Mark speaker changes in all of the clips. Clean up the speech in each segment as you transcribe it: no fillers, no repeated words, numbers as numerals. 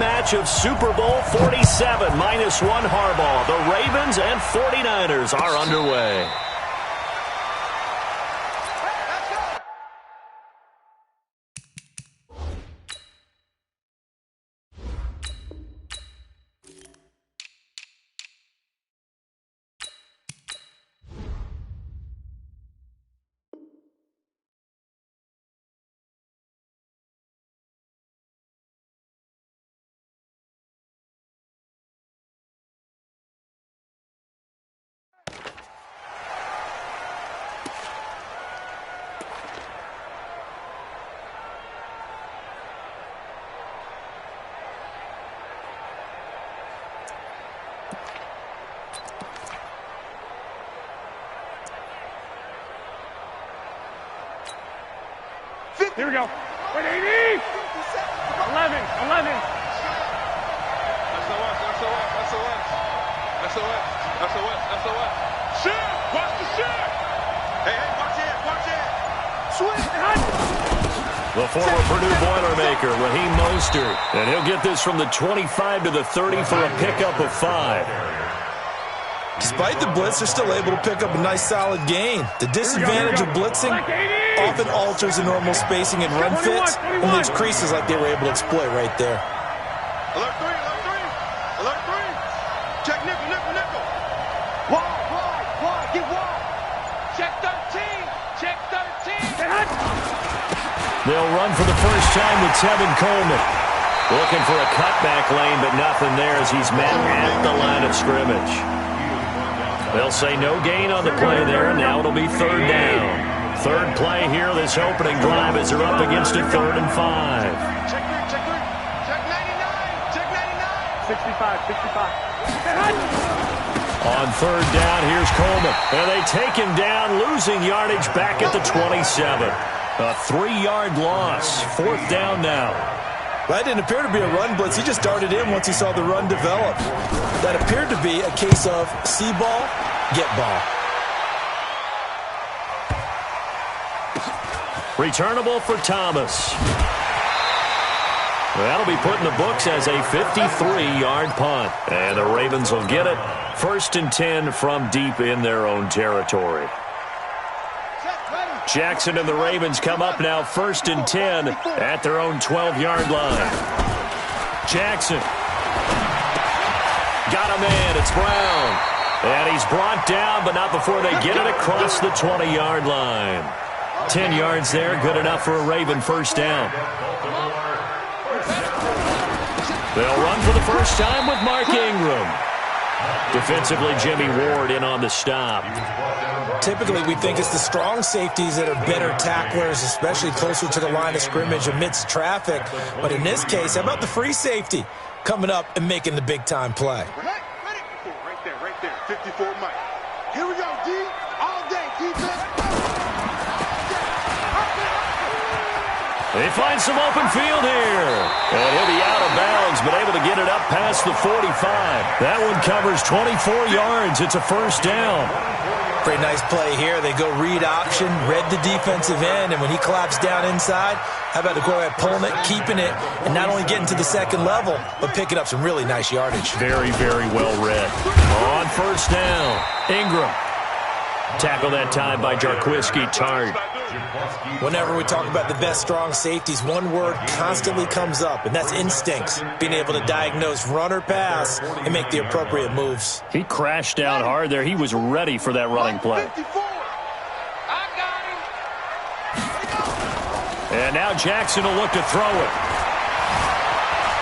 Speaker 1: rematch of Super Bowl 47, -1 Harbaugh. The Ravens and 49ers are underway.
Speaker 2: Here we go. 180. 11. SOS. Shit! Watch the shit! Hey, watch it! Swing!
Speaker 1: The former Purdue Boilermaker, Raheem Mostert. And he'll get this from the 25 to the 30 for a pickup of 5.
Speaker 3: Despite the blitz, they're still able to pick up a nice, solid gain. The disadvantage of blitzing often alters the normal spacing and run fits and leaves creases like they were able to exploit right there.
Speaker 2: Alert 3. Check nickel. Wide. Get wide. Check 13.
Speaker 1: They'll run for the first time with Tevin Coleman. Looking for a cutback lane, but nothing there as he's met at the line of scrimmage. They'll say no gain on the play there, and now it'll be 3rd down. Third play here, this opening drive as they're up against a 3rd and 5.
Speaker 2: Check 99. 65.
Speaker 1: On 3rd down, here's Coleman. And they take him down, losing yardage back at the 27. A 3-yard loss. 4th down now.
Speaker 3: That didn't appear to be a run blitz. He just darted in once he saw the run develop. That appeared to be a case of see ball, get ball.
Speaker 1: Returnable for Thomas. That'll be put in the books as a 53-yard punt. And the Ravens will get it. 1st and 10 from deep in their own territory. Jackson and the Ravens come up now 1st and 10 at their own 12-yard line. Jackson. Got a man. It's Brown. And he's brought down, but not before they get it across the 20-yard line. 10 yards there, good enough for a Raven 1st down. They'll run for the first time with Mark Ingram. Defensively, Jimmy Ward in on the stop.
Speaker 3: Typically, we think it's the strong safeties that are better tacklers, especially closer to the line of scrimmage amidst traffic. But in this case, how about the free safety coming up and making the big-time play?
Speaker 2: Right there. 54 Mike. Here we go, D. All day, defense.
Speaker 1: They find some open field here. And he'll be out of bounds, but able to get it up past the 45. That one covers 24 yards. It's a 1st down.
Speaker 3: Pretty nice play here. They go read option, read the defensive end, and when he collapsed down inside, how about the quarterback pulling it, keeping it, and not only getting to the 2nd level, but picking up some really nice yardage.
Speaker 1: Very, very well read. On 1st down, Ingram. Tackle that time by Jarquiski Tart.
Speaker 3: Whenever we talk about the best strong safeties, one word constantly comes up, and that's instincts. Being able to diagnose run or pass and make the appropriate moves.
Speaker 1: He crashed down hard there. He was ready for that running play. And now Jackson will look to throw it.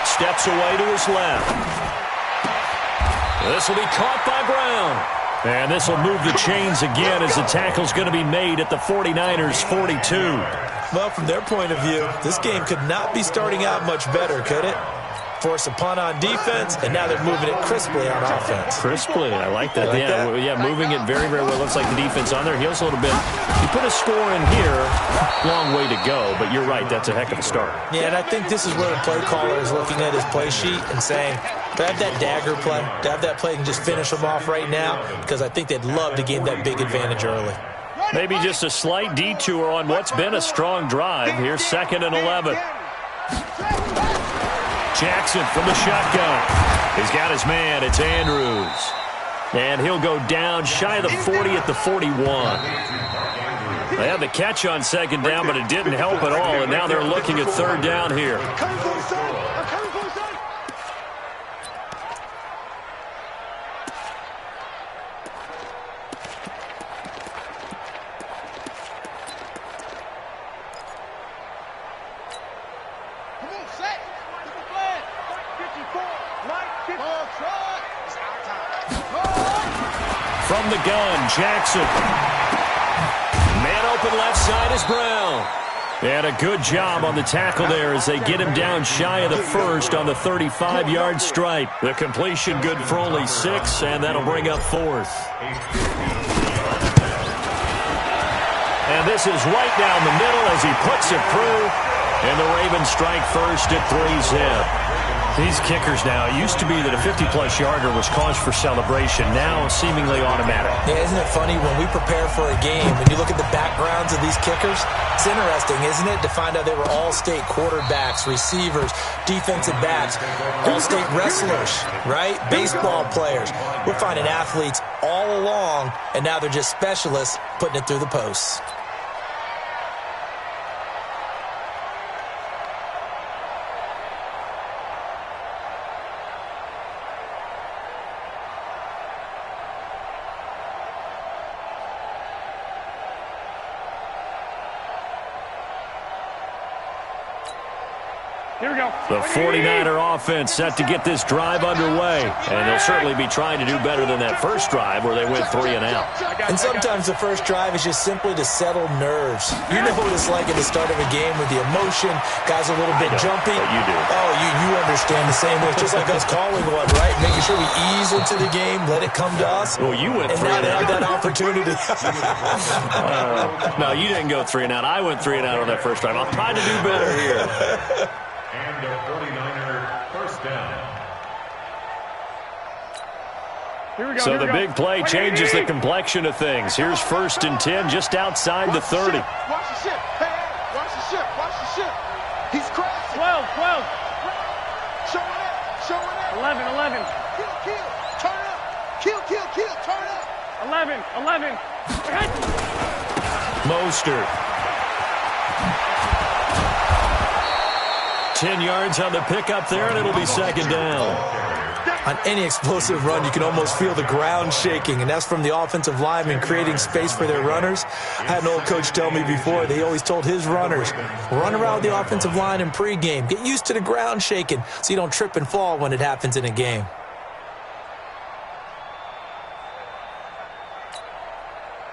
Speaker 1: Steps away to his left. This will be caught by Brown. And this will move the chains again as the tackle's going to be made at the 49ers' 42.
Speaker 3: Well, from their point of view, this game could not be starting out much better, could it? Force a punt on defense, and now they're moving it crisply on offense.
Speaker 1: Crisply, I like that. Yeah, moving it very, very well. Looks like the defense on their heels a little bit. You put a score in here, long way to go, but you're right, that's a heck of a start.
Speaker 3: Yeah, and I think this is where the play caller is looking at his play sheet and saying, to have that dagger play, to have that play and just finish them off right now, because I think they'd love to gain that big advantage early.
Speaker 1: Maybe just a slight detour on what's been a strong drive. Here's 2nd and 11. Jackson from the shotgun. He's got his man. It's Andrews. And he'll go down shy of the 40 at the 41. They had the catch on second down, but it didn't help at all, and now they're looking at third down here. From the gun, Jackson. Man open left side is Brown. And a good job on the tackle there as they get him down shy of the first on the 35-yard stripe. The completion good for only 6, and that'll bring up fourth. And this is right down the middle as he puts it through. And the Ravens strike first at 3-zip. These kickers now, it used to be that a 50-plus yarder was cause for celebration. Now seemingly automatic.
Speaker 3: Yeah, isn't it funny when we prepare for a game, when you look at the backgrounds of these kickers, it's interesting, isn't it, to find out they were all-state quarterbacks, receivers, defensive backs, all-state wrestlers, right? Baseball players. We're finding athletes all along, and now they're just specialists putting it through the posts.
Speaker 4: Here we go.
Speaker 1: The 49er offense set to get this drive underway. And they'll certainly be trying to do better than that first drive where they went 3 and out.
Speaker 3: And sometimes the first drive is just simply to settle nerves. You know what it's like at the start of a game with the emotion, guys a little bit jumpy.
Speaker 1: But you do.
Speaker 3: Oh, you understand the same way. It's just like us calling one, right? Making sure we ease into the game, let it come to us.
Speaker 1: Well, you went 3
Speaker 3: and
Speaker 1: and
Speaker 3: now
Speaker 1: out.
Speaker 3: they have that opportunity.
Speaker 1: No, you didn't go 3 and out. I went 3 and out on that first drive. I'll try to do better here.
Speaker 5: And a 49er first down.
Speaker 4: Here we go.
Speaker 1: So
Speaker 4: here
Speaker 1: the
Speaker 4: we go.
Speaker 1: big play changes the complexion of things. Here's 1st and 10 just outside the 30.
Speaker 2: Watch the ship. Hey, watch the ship. Watch the ship. He's crashing.
Speaker 4: 12, 12.
Speaker 2: Showing up. Showing up.
Speaker 4: 11, 11.
Speaker 2: Kill, kill. Turn up. Kill, kill, kill. Turn up.
Speaker 4: 11, 11.
Speaker 1: Mostert. 10 yards on the pickup there, and it'll be 2nd down.
Speaker 3: On any explosive run, you can almost feel the ground shaking, and that's from the offensive linemen creating space for their runners. I had an old coach tell me before, they always told his runners, run around the offensive line in pregame. Get used to the ground shaking so you don't trip and fall when it happens in a game.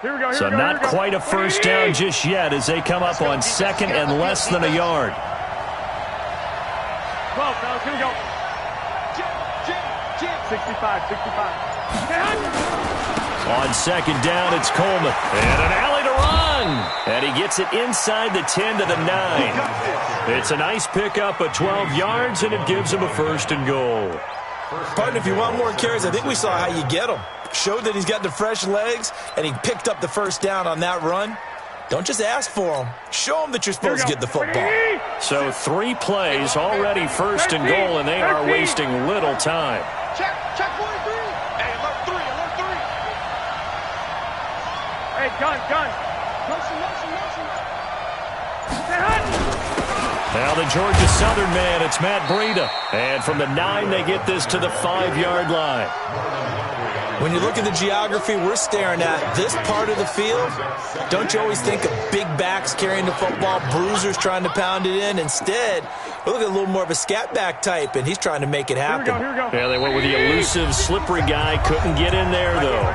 Speaker 4: Here we go.
Speaker 1: So not quite a first down just yet as they come up on 2nd and less than a yard.
Speaker 4: 12, fellas. Here we go. 65, 65.
Speaker 1: On 2nd down, it's Coleman. And an alley to run. And he gets it inside the 10 to the 9. It's a nice pickup of 12 yards, and it gives him a 1st and goal.
Speaker 3: Partner, if you want more carries, I think we saw how you get them. Showed that he's got the fresh legs, and he picked up the 1st down on that run. Don't just ask for them. Show them that you're supposed to get the football.
Speaker 1: So 3 plays, already 1st and goal, and they are wasting little time.
Speaker 2: Check 43. Hey, alert 3, alert 3.
Speaker 4: Hey, gun.
Speaker 2: Motion.
Speaker 1: Now the Georgia Southern man, it's Matt Breida. And from the 9, they get this to the 5-yard line.
Speaker 3: When you look at the geography we're staring at, this part of the field, don't you always think of big backs carrying the football, bruisers trying to pound it in? Instead, we look at a little more of a scat back type, and he's trying to make it happen.
Speaker 4: Here we go.
Speaker 1: Yeah, they went with the elusive, slippery guy. Couldn't get in there, though.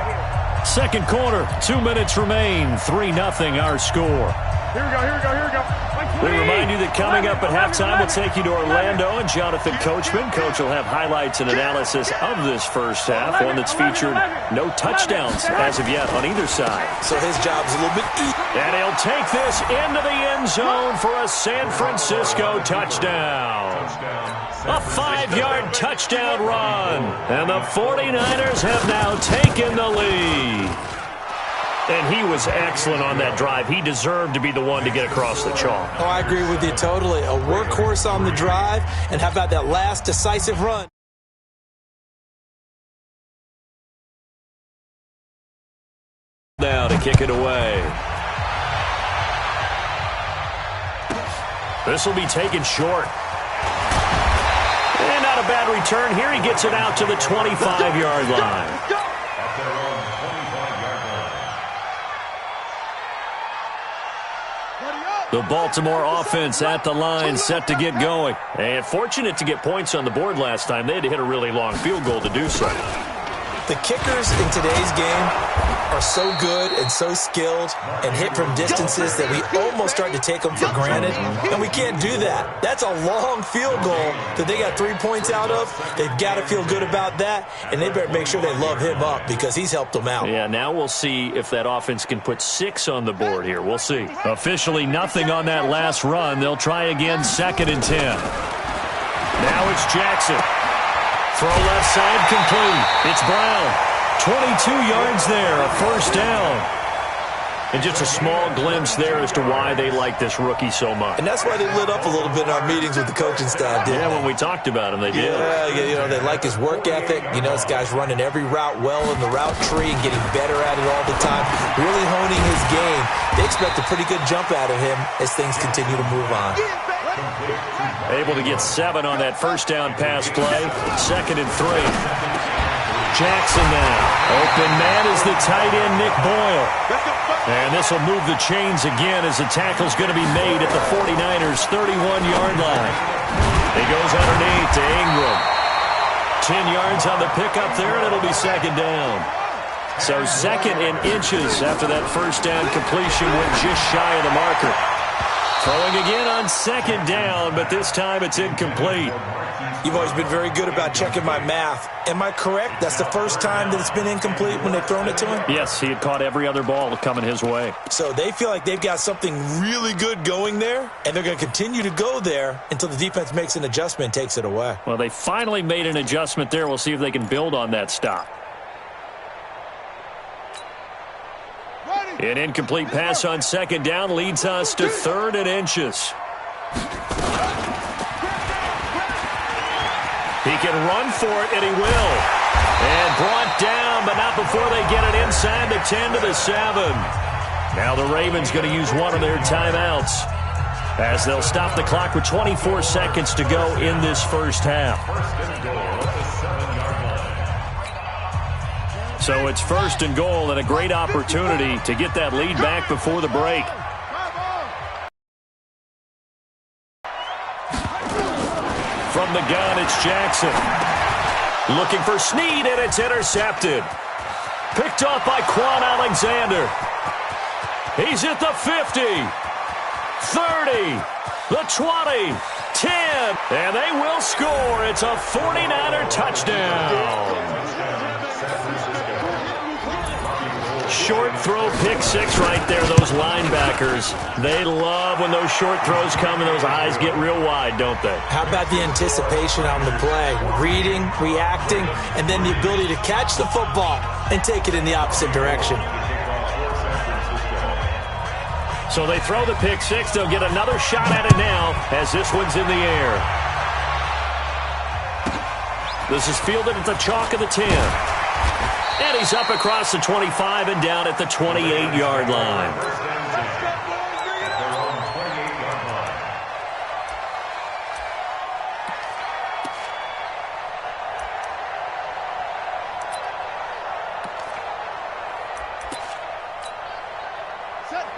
Speaker 1: 2nd quarter, 2 minutes remain. 3-0 our score.
Speaker 4: Here we go.
Speaker 1: We remind you that coming up at halftime, we'll take you to Orlando and Jonathan Coachman. Coach will have highlights and analysis of this first half, one that's featured no touchdowns as of yet on either side.
Speaker 3: So his job's a little bit easy.
Speaker 1: And he'll take this into the end zone for a San Francisco touchdown. A 5-yard touchdown run. And the 49ers have now taken the lead. And he was excellent on that drive. He deserved to be the one to get across the chalk.
Speaker 3: Oh, I agree with you totally. A workhorse on the drive, and how about that last decisive run?
Speaker 1: Now to kick it away. This will be taken short. And not a bad return here. He gets it out to the 25-yard line. The Baltimore offense at the line, set to get going. And fortunate to get points on the board last time. They had to hit a really long field goal to do so.
Speaker 3: The kickers in today's game are so good and so skilled and hit from distances that we almost start to take them for granted, and we can't do that. That's a long field goal that they got 3 points out of. They've got to feel good about that, and they better make sure they love him up because he's helped them out.
Speaker 1: Yeah, now we'll see if that offense can put 6 on the board here. We'll see. Officially nothing on that last run. They'll try again, 2nd and 10. Now it's Jackson. Throw left side complete. It's Brown. 22 yards there, a first down. And just a small glimpse there as to why they like this rookie so much.
Speaker 3: And that's why they lit up a little bit in our meetings with the coaching staff, didn't they?
Speaker 1: When we talked about him, they did.
Speaker 3: Yeah, they like his work ethic. This guy's running every route well in the route tree and getting better at it all the time, really honing his game. They expect a pretty good jump out of him as things continue to move on.
Speaker 1: Able to get 7 on that first down pass play. 2nd and 3. Jackson now. Open man is the tight end, Nick Boyle. And this will move the chains again as the tackle's going to be made at the 49ers' 31-yard line. He goes underneath to Ingram. 10 yards on the pickup there, and it'll be 2nd down. So 2nd and inches after that first down completion went just shy of the marker. Throwing again on 2nd down, but this time it's incomplete.
Speaker 3: You've always been very good about checking my math. Am I correct? That's the first time that it's been incomplete when they've thrown it to him?
Speaker 1: Yes, he had caught every other ball coming his way.
Speaker 3: So they feel like they've got something really good going there, and they're going to continue to go there until the defense makes an adjustment and takes it away.
Speaker 1: Well, they finally made an adjustment there. We'll see if they can build on that stop. An incomplete pass on 2nd down leads us to 3rd and inches. He can run for it, and he will. And brought down, but not before they get it inside the 10 to the 7. Now the Ravens going to use one of their timeouts as they'll stop the clock with 24 seconds to go in this first half. So it's 1st and goal and a great opportunity to get that lead back before the break. From the gun, it's Jackson. Looking for Snead, and it's intercepted. Picked off by Quan Alexander. He's at the 50, 30, the 20, 10, and they will score. It's a 49er touchdown. Short throw, pick 6 right there. Those linebackers, they love when those short throws come and those eyes get real wide, don't they?
Speaker 3: How about the anticipation on the play? Reading, reacting, and then the ability to catch the football and take it in the opposite direction.
Speaker 1: So they throw the pick 6. They'll get another shot at it now as this one's in the air. This is fielded at the chalk of the 10. And he's up across the 25 and down at the 28-yard line.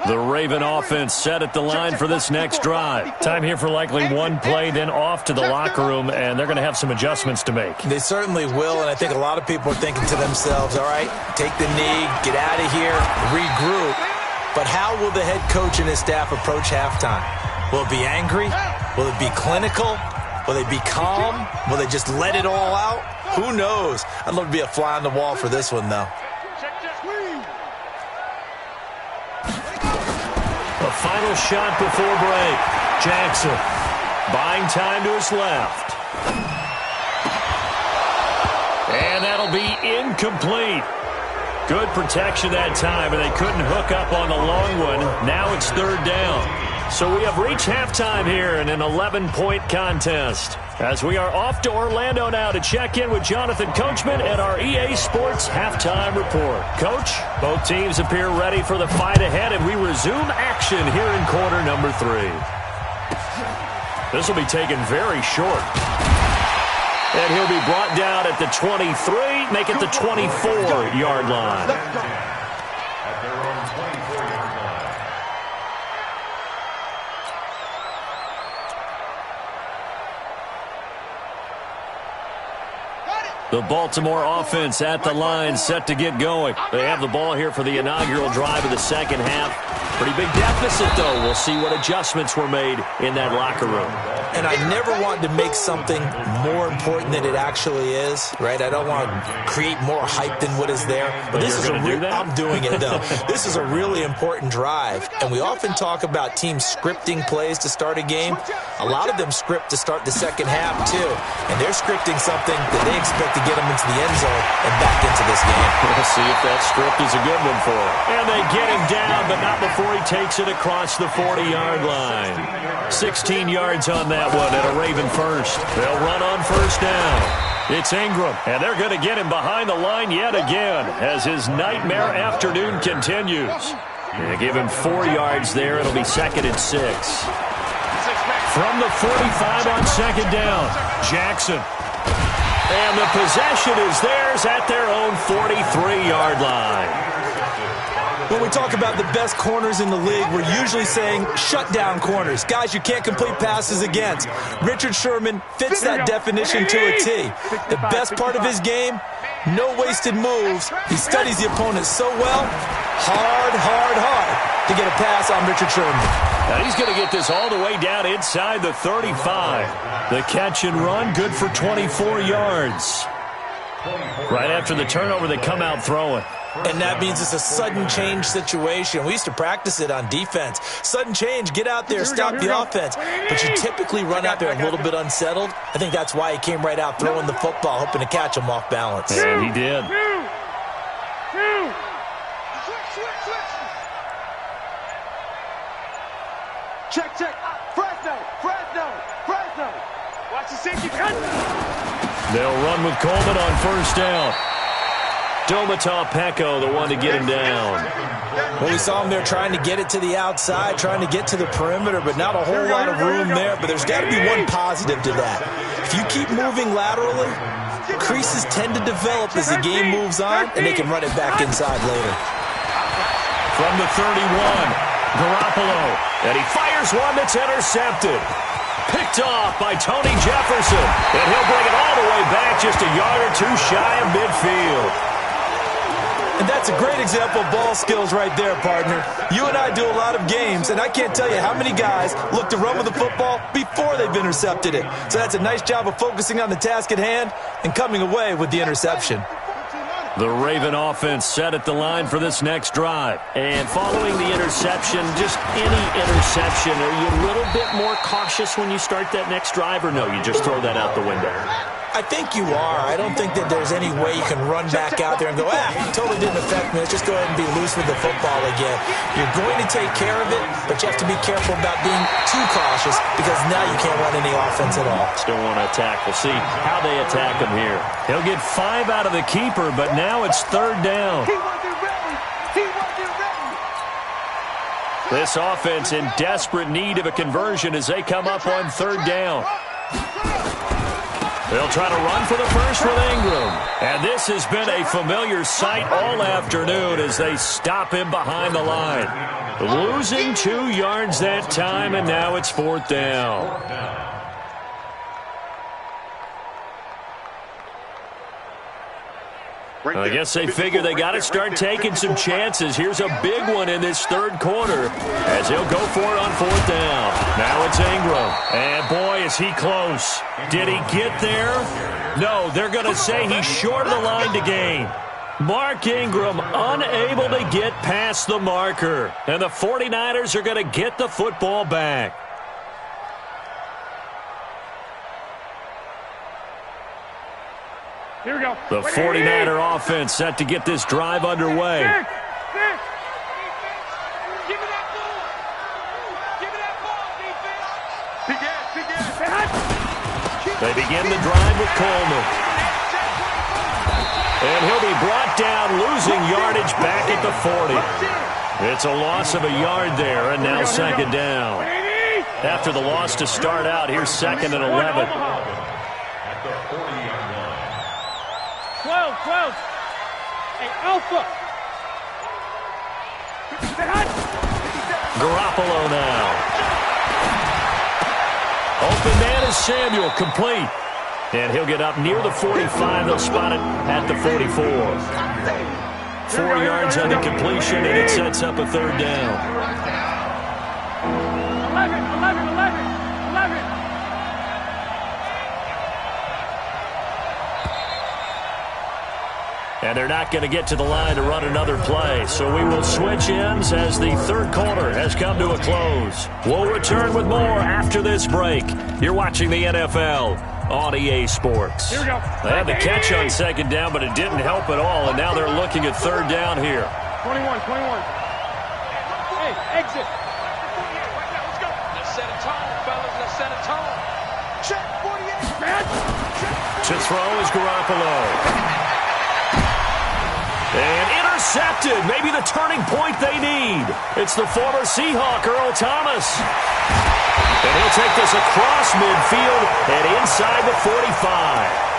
Speaker 1: The Raven offense set at the line for this next drive. Time here for likely one play, then off to the locker room, and they're going to have some adjustments to make.
Speaker 3: They certainly will, and I think a lot of people are thinking to themselves, all right, take the knee, get out of here, regroup. But how will the head coach and his staff approach halftime? Will it be angry? Will it be clinical? Will they be calm? Will they just let it all out? Who knows? I'd love to be a fly on the wall for this one, though.
Speaker 1: A final shot before break. Jackson buying time to his left. And that'll be incomplete. Good protection that time, and they couldn't hook up on the long one. Now it's third down. So we have reached halftime here in an 11-point contest. As we are off to Orlando now to check in with Jonathan Coachman at our EA Sports Halftime Report. Coach, both teams appear ready for the fight ahead, and we resume action here in quarter number 3. This will be taken very short. And he'll be brought down at the 23, make it the 24-yard line.
Speaker 5: At their own 24-yard line.
Speaker 1: The Baltimore offense at the line, set to get going. They have the ball here for the inaugural drive of the second half. Pretty big deficit, though. We'll see what adjustments were made in that locker room.
Speaker 3: And I never want to make something more important than it actually is, right? I don't want to create more hype than what is there. But this is I'm doing it, though. This is a really important drive. And we often talk about teams scripting plays to start a game. A lot of them script to start the second half, too. And they're scripting something that they expect to get them into the end zone and back into this game.
Speaker 1: We'll see if that script is a good one for him. And they get him down, but not before he takes it across the 40-yard line. 16 yards on that one at a Raven first. They'll run on first down. It's Ingram, and they're going to get him behind the line yet again as his nightmare afternoon continues. They give him 4 yards there. It'll be 2nd and 6. From the 45 on second down, Jackson. And the possession is theirs at their own 43-yard line.
Speaker 3: When we talk about the best corners in the league, we're usually saying shutdown corners, guys you can't complete passes against. Richard Sherman fits that definition to a T. The best part of his game, no wasted moves. He studies the opponent so well, hard to get a pass on Richard Sherman.
Speaker 1: Now he's going to get this all the way down inside the 35. The catch and run, good for 24 yards. Right after the turnover, they come out throwing.
Speaker 3: And that means it's a sudden change situation. We used to practice it on defense. Sudden change, get out there, stop the offense. But you typically run out there a little bit unsettled. I think that's why he came right out throwing the football, hoping to catch him off balance.
Speaker 1: And he did.
Speaker 2: Check. Fresno. Watch the safety.
Speaker 1: They'll run with Coleman on first down. Domata Peko, the one to get him down.
Speaker 3: Well, we saw him there trying to get it to the outside, trying to get to the perimeter, but not a whole lot of room there. But there's got to be one positive to that. If you keep moving laterally, creases tend to develop as the game moves on, and they can run it back inside later.
Speaker 1: From the 31, Garoppolo, and he fires one that's intercepted. Picked off by Tony Jefferson, and he'll bring it all the way back just a yard or two shy of midfield.
Speaker 3: And that's a great example of ball skills right there, partner. You and I do a lot of games, and I can't tell you how many guys look to run with the football before they've intercepted it. So that's a nice job of focusing on the task at hand and coming away with the interception.
Speaker 1: The Raven offense set at the line for this next drive. And following the interception, just any interception, are you a little bit more cautious when you start that next drive, or no, you just throw that out the window?
Speaker 3: I think you are. I don't think that there's any way you can run back out there and go, it totally didn't affect me. Let's just go ahead and be loose with the football again. You're going to take care of it, but you have to be careful about being too cautious because now you can't run any offense at all.
Speaker 1: Still want to attack. We'll see how they attack him here. He'll get 5 out of the keeper, but now it's third down.
Speaker 2: He wasn't ready.
Speaker 1: This offense in desperate need of a conversion as they come up on third down. They'll try to run for the first with Ingram. And this has been a familiar sight all afternoon as they stop him behind the line. Losing 2 yards that time, and now it's fourth down. I guess they figure they got to start taking some chances. Here's a big one in this third quarter as he'll go for it on fourth down. Now it's Ingram. And boy, is he close. Did he get there? No, they're going to say he's short of the line to gain. Mark Ingram unable to get past the marker. And the 49ers are going to get the football back.
Speaker 4: Here we go.
Speaker 1: The 49er offense set to get this drive underway.
Speaker 4: Six.
Speaker 2: Give me that ball. Give me that ball, defense.
Speaker 1: They begin the drive with Coleman. And he'll be brought down, losing yardage back at the 40. It's a loss of a yard there, and now second down. After the loss to start out, here's second and 11.
Speaker 5: At the 40-yard line.
Speaker 4: 12. Hey, Alpha.
Speaker 1: Garoppolo now. Open man is Samuel, complete. And he'll get up near the 45. They'll spot it at the 44. 4 yards on the completion, and it sets up a third down.
Speaker 4: 11.
Speaker 1: And they're not going to get to the line to run another play. So we will switch ends as the third quarter has come to a close. We'll return with more after this break. You're watching the NFL on EA Sports.
Speaker 4: Here we go.
Speaker 1: They had the catch on second down, but it didn't help at all. And now they're looking at third down here.
Speaker 4: 21. Hey, exit.
Speaker 2: Let's go. Let's set a tone, fellas. Let's set a tone. Check 48.
Speaker 1: To throw is Garoppolo. And intercepted. Maybe the turning point they need. It's the former Seahawk, Earl Thomas. And he'll take this across midfield and inside the 45.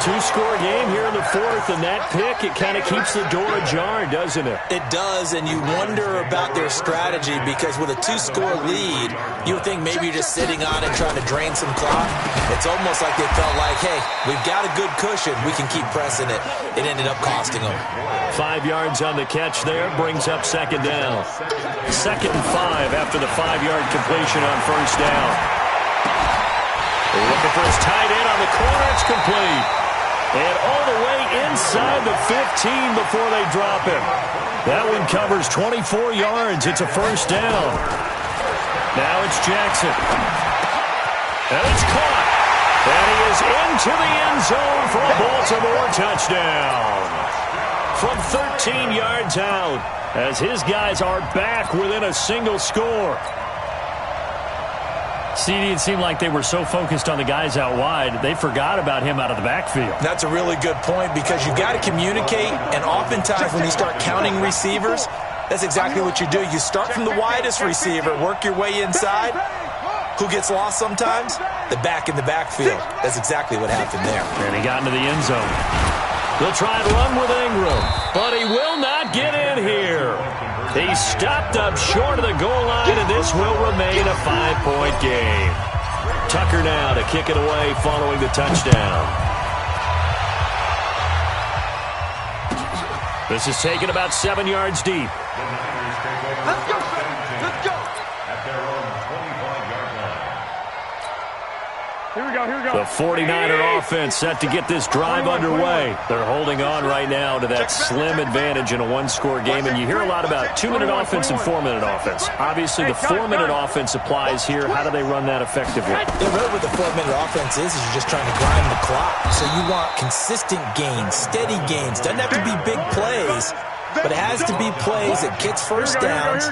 Speaker 1: Two-score game here in the fourth, and that pick, it kind of keeps the door ajar, doesn't it?
Speaker 3: It does, and you wonder about their strategy because with a 2-score lead, you would think maybe you're just sitting on it trying to drain some clock. It's almost like they felt like, hey, we've got a good cushion. We can keep pressing it. It ended up costing them.
Speaker 1: 5 yards on the catch there brings up second down. 2nd and 5 after the 5-yard completion on first down. Looking for his tight end on the corner. It's complete. And all the way inside the 15 before they drop him. That one covers 24 yards. It's a first down. Now it's Jackson. And it's caught. And he is into the end zone for a Baltimore touchdown. From 13 yards out, as his guys are back within a single score. CD, it seemed like they were so focused on the guys out wide, they forgot about him out of the backfield.
Speaker 3: That's a really good point because you got to communicate, and oftentimes when you start counting receivers, that's exactly what you do. You start from the widest receiver, work your way inside. Who gets lost sometimes? The back in the backfield. That's exactly what happened there.
Speaker 1: And he got into the end zone. He'll try and run with Ingram, but he will not get in here. He stopped up short of the goal line, and this will remain a 5-point game. Tucker now to kick it away following the touchdown. This is taken about 7 yards deep.
Speaker 2: Let's go. Let's go.
Speaker 5: At their own 25-yard line.
Speaker 4: Here we go.
Speaker 1: The 49er offense set to get this drive underway. They're holding on right now to that slim advantage in a one-score game, and you hear a lot about 2-minute offense and 4-minute offense. Obviously, the 4-minute offense applies here. How do they run that effectively?
Speaker 3: Yeah, really what the 4-minute offense is you're just trying to grind the clock. So you want consistent gains, steady gains. Doesn't have to be big plays, but it has to be plays that gets first downs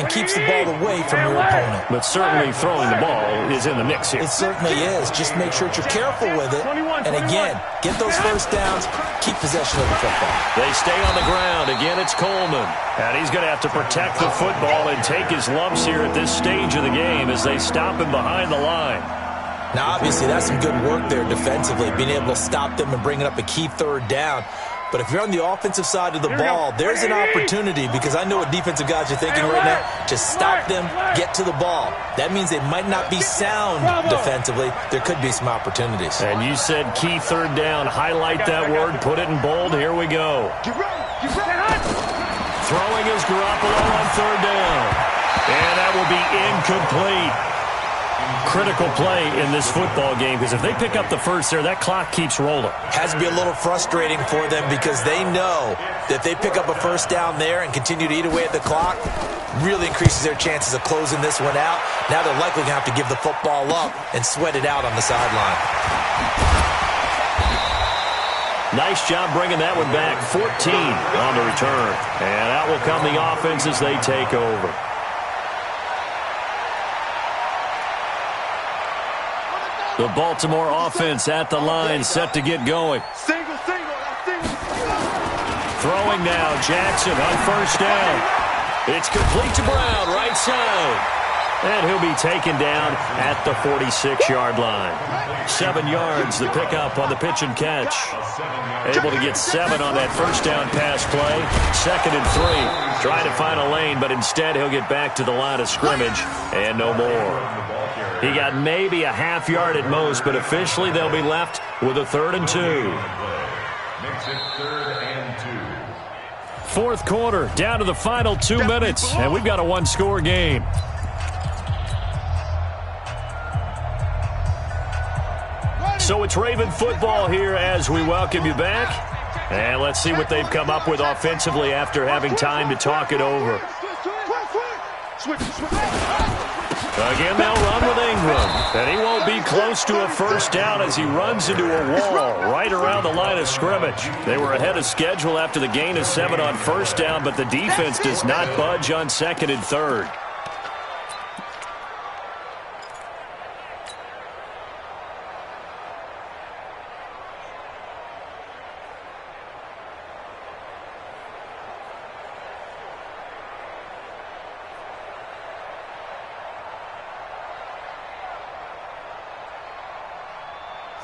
Speaker 3: and keeps the ball away from your opponent.
Speaker 1: But certainly throwing the ball is in the mix here.
Speaker 3: It certainly is. Just make sure that you're careful with it. And again, get those first downs, keep possession of the football.
Speaker 1: They stay on the ground. Again, it's Coleman. And he's going to have to protect the football and take his lumps here at this stage of the game as they stop him behind the line.
Speaker 3: Now, obviously, that's some good work there defensively, being able to stop them and bringing up a key third down. But if you're on the offensive side of the ball, there's an opportunity because I know what defensive guys are thinking right now. Just stop them, get to the ball. That means they might not be sound defensively. There could be some opportunities.
Speaker 1: And you said key third down. Highlight that word. Put it in bold. Here we go. Throwing is Garoppolo on third down. And that will be incomplete. Critical play in this football game because if they pick up the first there, that clock keeps rolling.
Speaker 3: Has to be a little frustrating for them because they know that if they pick up a first down there and continue to eat away at the clock, really increases their chances of closing this one out. Now they're likely going to have to give the football up and sweat it out on the sideline.
Speaker 1: Nice job bringing that one back. 14 on the return. And out will come the offense as they take over. The Baltimore offense at the line, set to get going.
Speaker 2: Single.
Speaker 1: Throwing now, Jackson on first down. It's complete to Brown, right side. And he'll be taken down at the 46-yard line. 7 yards, the pickup on the pitch and catch. Able to get 7 on that first down pass play. 2nd and 3. Trying to find a lane, but instead he'll get back to the line of scrimmage and no more. He got maybe a half yard at most, but officially they'll be left with a 3rd and 2.
Speaker 5: Makes it 3rd and 2.
Speaker 1: Fourth quarter, down to the final 2 minutes, and we've got a one-score game. So it's Raven football here as we welcome you back. And let's see what they've come up with offensively after having time to talk it over. Again, they'll run with Ingram. And he won't be close to a first down as he runs into a wall right around the line of scrimmage. They were ahead of schedule after the gain of 7 on first down, but the defense does not budge on 2nd and 3rd.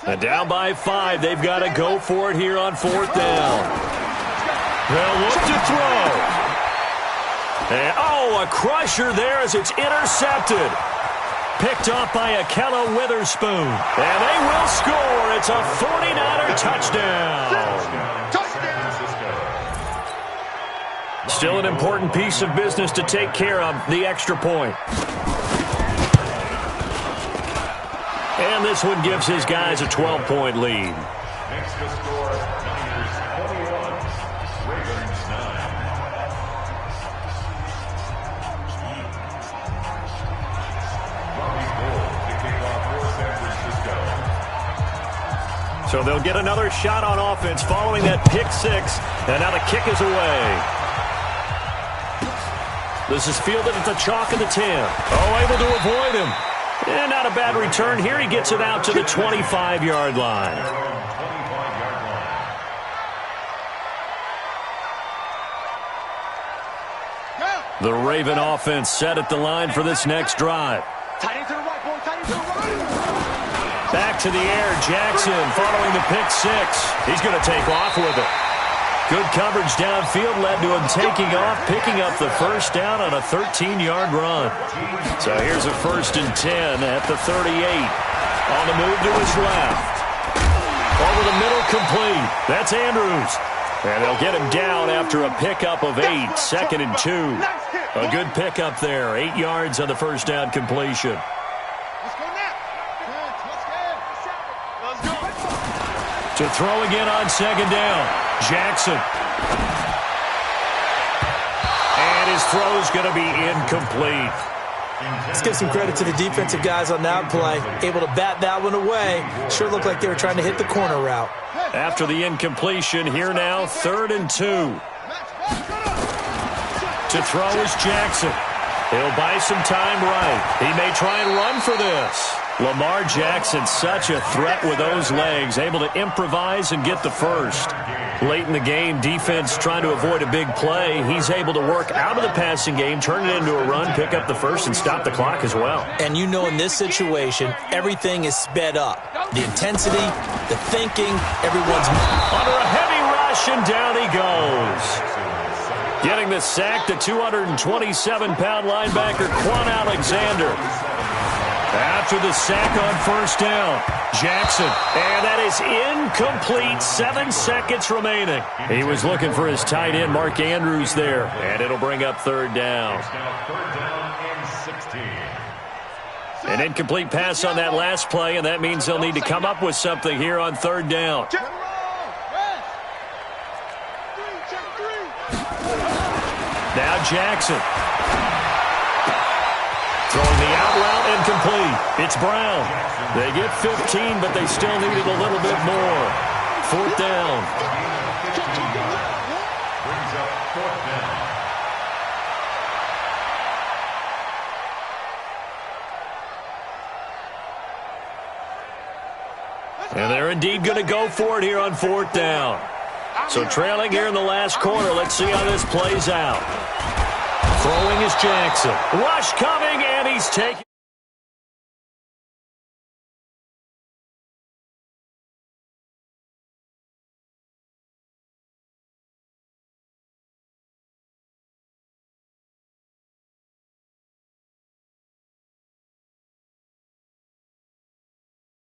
Speaker 1: And down by 5, they've got to go for it here on 4th down. They'll look to throw. And, a crusher there as it's intercepted. Picked off by Akello Witherspoon. And they will score. It's a 49er touchdown. Still an important piece of business to take care of, the extra point. And this one gives his guys a 12-point lead.
Speaker 5: Makes the score Niners 21, Ravens 9. Bobby Gould to kick off for San Francisco.
Speaker 1: So they'll get another shot on offense following that pick 6. And now the kick is away. This is fielded at the chalk of the 10. Able to avoid him. And not a bad return here. He gets it out to the 25-yard line. The Raven offense set at the line for this next drive. Back to the air, Jackson following the pick 6. He's going to take off with it. Good coverage downfield led to him taking off, picking up the first down on a 13-yard run. So here's a 1st and 10 at the 38. On the move to his left. Over the middle, complete. That's Andrews. And they'll get him down after a pickup of 8, 2nd and 2. A good pickup there, 8 yards on the first down completion. To throw again on 2nd down. Jackson. And his throw's going to be incomplete.
Speaker 3: Let's give some credit to the defensive guys on that play. Able to bat that one away. Sure looked like they were trying to hit the corner route.
Speaker 1: After the incompletion, here now, 3rd and 2. To throw is Jackson. He'll buy some time right. He may try and run for this. Lamar Jackson, such a threat with those legs, able to improvise and get the first. Late in the game, defense trying to avoid a big play. He's able to work out of the passing game, turn it into a run, pick up the first, and stop the clock as well.
Speaker 3: And you know in this situation, everything is sped up. The intensity, the thinking, everyone's
Speaker 1: under a heavy rush, and down he goes. Getting the sack, the 227-pound linebacker, Quan Alexander. After the sack on first down, Jackson. And that is incomplete. 7 seconds remaining. He was looking for his tight end, Mark Andrews, there. And it'll bring up 3rd down.
Speaker 5: It's now 3rd down and 16.
Speaker 1: An incomplete pass on that last play, and that means they'll need to come up with something here on 3rd down. Now Jackson. Throwing the out route, incomplete. It's Brown. They get 15, but they still needed a little bit more. 4th down.
Speaker 5: Brings up 4th down.
Speaker 1: And they're indeed going to go for it here on 4th down. So trailing here in the last quarter. Let's see how this plays out. Throwing is Jackson. Rush coming, and he's taken.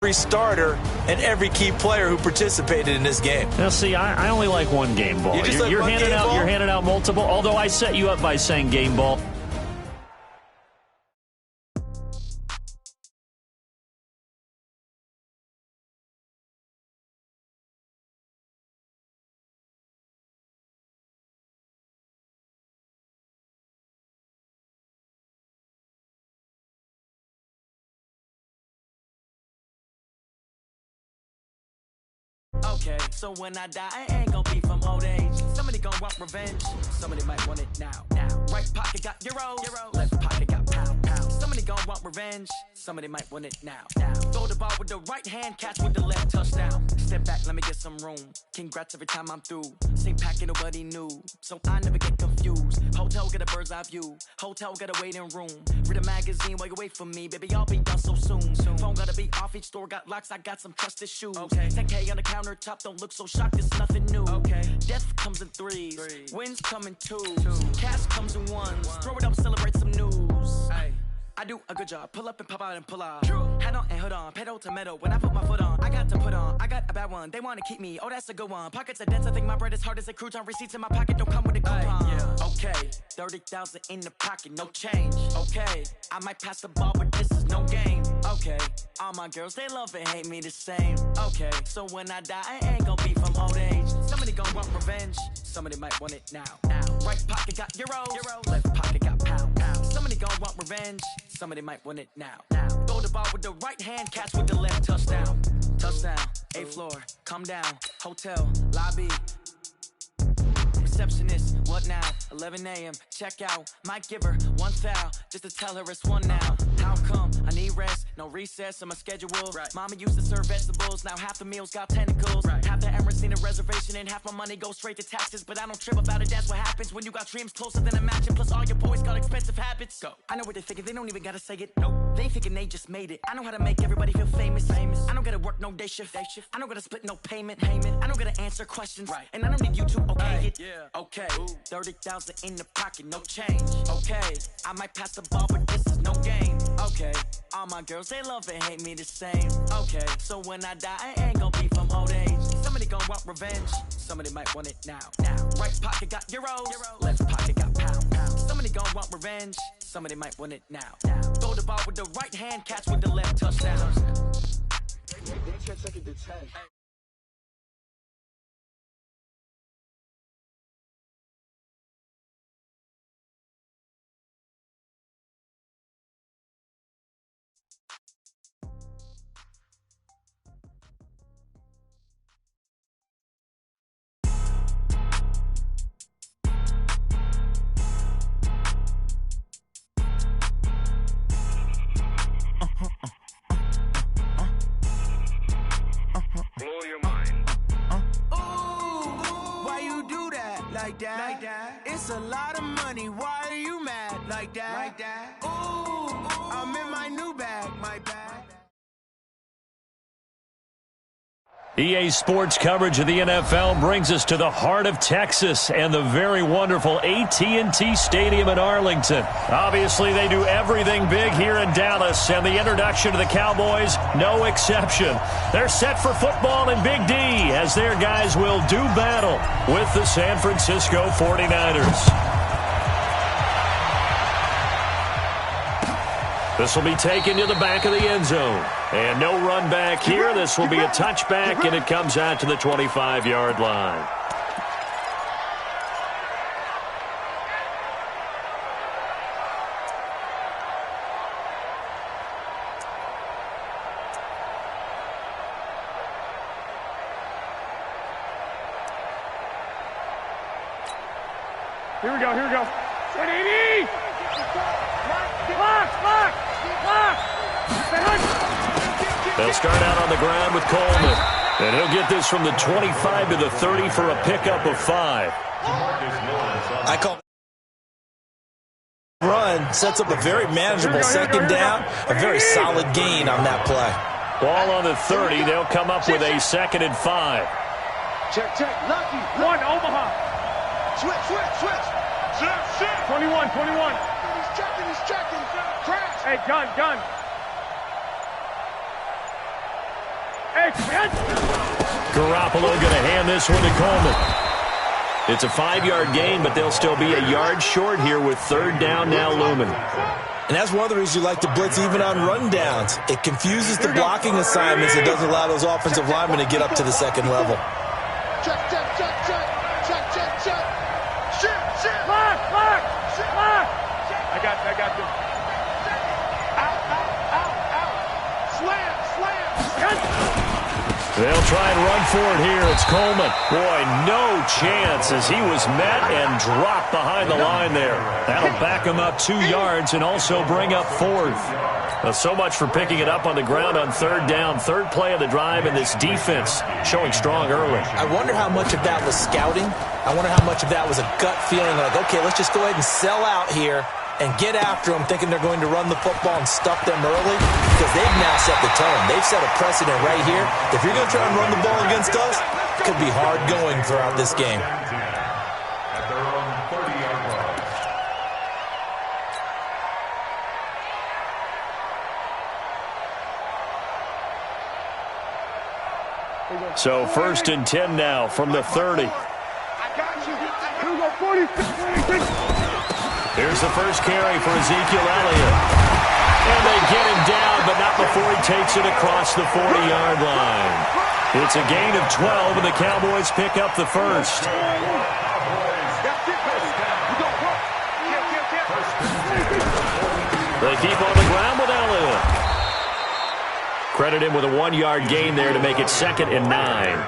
Speaker 3: Every starter and every key player who participated in this game.
Speaker 1: Now, see, I only like one game ball. You're handing out multiple, although I set you up by saying game ball.
Speaker 6: Okay, so when I die, I ain't gonna be from old age. Somebody gonna want revenge. Somebody might want it now. Right pocket got euros. Left pocket got pound. Somebody gonna want revenge. Somebody might want it now. Throw the ball with the right hand, catch with the left, touchdown. Step back, let me get some room. Congrats every time I'm through. Same packet, nobody knew, so I never get confused. Hotel get a bird's eye view. Hotel get a waiting room. Read a magazine while you wait for me, baby. I'll be done so soon. Phone gotta be off. Each store got locks. I got some trusted shoes. Okay. 10K on the countertop. Don't look so shocked. It's nothing new. Okay. Death comes in threes. Wins come in twos. Cash comes in ones. Throw it up, celebrate some news. Ay. I do a good job. Pull up and pop out and pull out. Head on and hood on. Pedal to metal. When I put my foot on, I got to put on. I got a bad one. They want to keep me. Oh, that's a good one. Pockets are dense. I think my bread is hard as a crouton. Receipts in my pocket don't come with a coupon. Okay. 30,000 in the pocket. No change. Okay. I might pass the ball, but this is no game. Okay. All my girls, they love and hate me the same. Okay. So when I die, I ain't gonna be from old age. Somebody gonna want revenge. Somebody might want it now. Right pocket got euros. Left pocket got pound. Somebody gonna want revenge. Somebody might want it now. Throw the ball with the right hand, catch with the left, touchdown. Touchdown, 8th floor, come down, hotel, lobby. Receptionist, what now? 11 a.m., check out. Might give her one foul, just to tell her it's one now. How come? I need rest, no recess in my schedule. Right. Mama used to serve vegetables, now half the meals got tentacles. Right. Half the Emirates need a reservation and half my money goes straight to taxes. But I don't trip about it, that's what happens when you got dreams closer than a match. And plus all your boys got expensive habits. Go. I know what they're thinking, they don't even gotta say it. Nope. They ain't thinking they just made it. I know how to make everybody feel famous. I don't gotta work no day shift. I don't gotta split no payment. I don't gotta answer questions. Right. And I don't need you to okay it. Okay. 30,000 in the pocket, no change. Okay. I might pass the ball, but this is no game. Okay. All my girls, they love and hate me the same. Okay. So when I die, I ain't gonna be from old age. Somebody gonna want revenge. Somebody might want it now. Right pocket got euros. Left pocket got pound. Somebody gonna want revenge. Somebody might want it now. Throw the ball with the right hand, catch with the left, touchdown.
Speaker 2: Blow your mind.
Speaker 7: Why you do that like that? It's a lot of money. Why are you mad like that? Ooh, I'm in my new bag, my bag.
Speaker 1: EA Sports coverage of the NFL brings us to the heart of Texas and the very wonderful AT&T Stadium in Arlington. Obviously, they do everything big here in Dallas, and the introduction to the Cowboys, no exception. They're set for football in Big D as their guys will do battle with the San Francisco 49ers. This will be taken to the back of the end zone. And no run back here. This will be a touchback, and it comes out to the 25-yard line.
Speaker 4: Here we go, here we go. 180! Lock!
Speaker 1: They'll start out on the ground with Coleman. And he'll get this from the 25 to the 30 for a pickup of 5.
Speaker 3: I call run, sets up a very manageable second down, a very solid gain on that play.
Speaker 1: Ball on the 30. They'll come up with a 2nd and 5.
Speaker 2: Check. Lucky.
Speaker 4: 1, Omaha.
Speaker 2: Switch.
Speaker 4: 21.
Speaker 2: He's checking. Crash.
Speaker 4: Hey, gun. Hey, man.
Speaker 1: Garoppolo going to hand this one to Coleman. It's a 5-yard gain, but they'll still be a yard short here with 3rd down now looming.
Speaker 3: And that's one of the reasons you like to blitz even on rundowns. It confuses the blocking assignments. It doesn't allow those offensive linemen to get up to the second level.
Speaker 2: Check. Shit.
Speaker 4: Lock. I got this.
Speaker 2: Out. Slam.
Speaker 1: They'll try and run for it here. It's Coleman. Boy, no chance as he was met and dropped behind the line there. That'll back him up 2 yards and also bring up 4th. So much for picking it up on the ground on 3rd down. 3rd play of the drive, and this defense showing strong early.
Speaker 3: I wonder how much of that was scouting. I wonder how much of that was a gut feeling like, okay, let's just go ahead and sell out here and get after them, thinking they're going to run the football and stuff them early, because they've now set the tone. They've set a precedent right here. If you're going to try and run the ball against us, it could be hard going throughout this game.
Speaker 5: At their own 30-yard line.
Speaker 1: So 1st and 10 now from the 30.
Speaker 2: I got you.
Speaker 4: Here we go, 46.
Speaker 1: Here's the first carry for Ezekiel Elliott. And they get him down, but not before he takes it across the 40-yard line. It's a gain of 12, and the Cowboys pick up the first. They keep on the ground with Elliott. Credit him with a 1-yard gain there to make it 2nd and 9.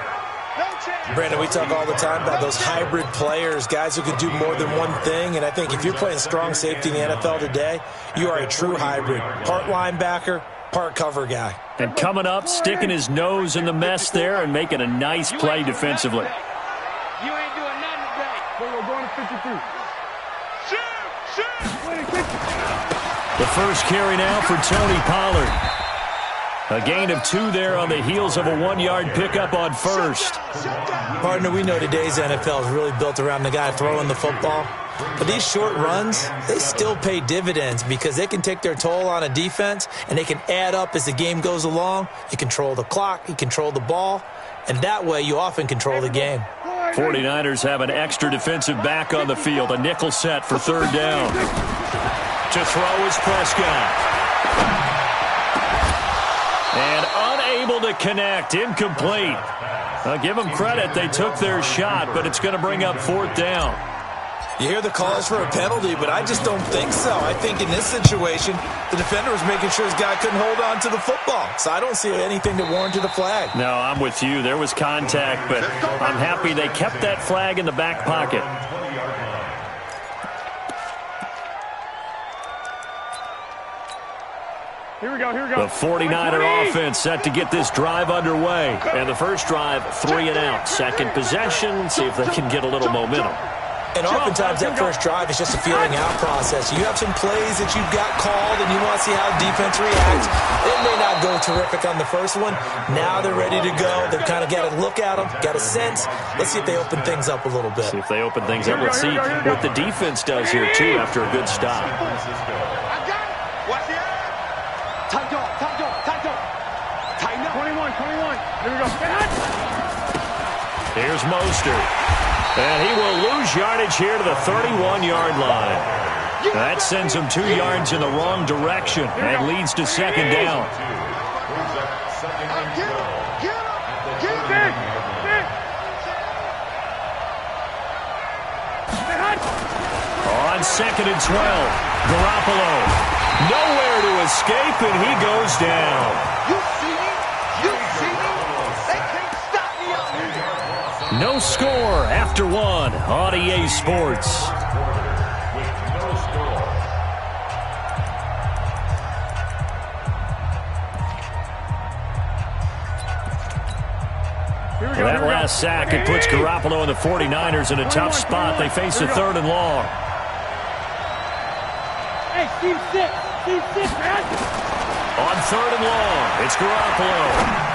Speaker 3: Brandon, we talk all the time about those hybrid players, guys who can do more than one thing, and I think if you're playing strong safety in the NFL today, you are a true hybrid. Part linebacker, part cover guy.
Speaker 1: And coming up, sticking his nose in the mess there and making a nice play defensively.
Speaker 4: You ain't doing nothing today. We're going to 53. Shoot!
Speaker 1: The first carry now for Tony Pollard. A gain of 2 there on the heels of a 1-yard pickup on 1st.
Speaker 3: Partner, we know today's NFL is really built around the guy throwing the football. But these short runs, they still pay dividends because they can take their toll on a defense and they can add up as the game goes along. You control the clock, you control the ball, and that way you often control the game.
Speaker 1: 49ers have an extra defensive back on the field. A nickel set for 3rd down. To throw is Prescott. And unable to connect. Incomplete. Give them credit. They took their shot, but it's going to bring up 4th down.
Speaker 3: You hear the calls for a penalty, but I just don't think so. I think in this situation, the defender was making sure his guy couldn't hold on to the football. So I don't see anything that warranted a flag.
Speaker 1: No, I'm with you. There was contact, but I'm happy they kept that flag in the back pocket.
Speaker 4: Here we go.
Speaker 1: The 49er offense set to get this drive underway. And the first drive, 3 and out. Second possession, see if they can get a little momentum.
Speaker 3: And oftentimes that first drive is just a feeling out process. You have some plays that you've got called and you want to see how defense reacts. It may not go terrific on the first one. Now they're ready to go. They've kind of got to look at them, got a sense. Let's see if they open things up a little bit.
Speaker 1: See if they open things up. Let's see what the defense does here, too, after a good stop.
Speaker 4: Tight up. 21. Here we go.
Speaker 1: Here's Mostert. And he will lose yardage here to the 31-yard line. That sends him 2 yards in the wrong direction and leads to 2nd down. On 2nd and 12, Garoppolo. Nowhere to escape, and he goes down.
Speaker 2: You see me? They can't stop me up here.
Speaker 1: No score after 1 on EA Sports. That last sack, it puts Garoppolo and the 49ers in a tough spot. They face a 3rd and long.
Speaker 4: Hey, Steve, sit, man.
Speaker 1: On 3rd and long, it's Garoppolo.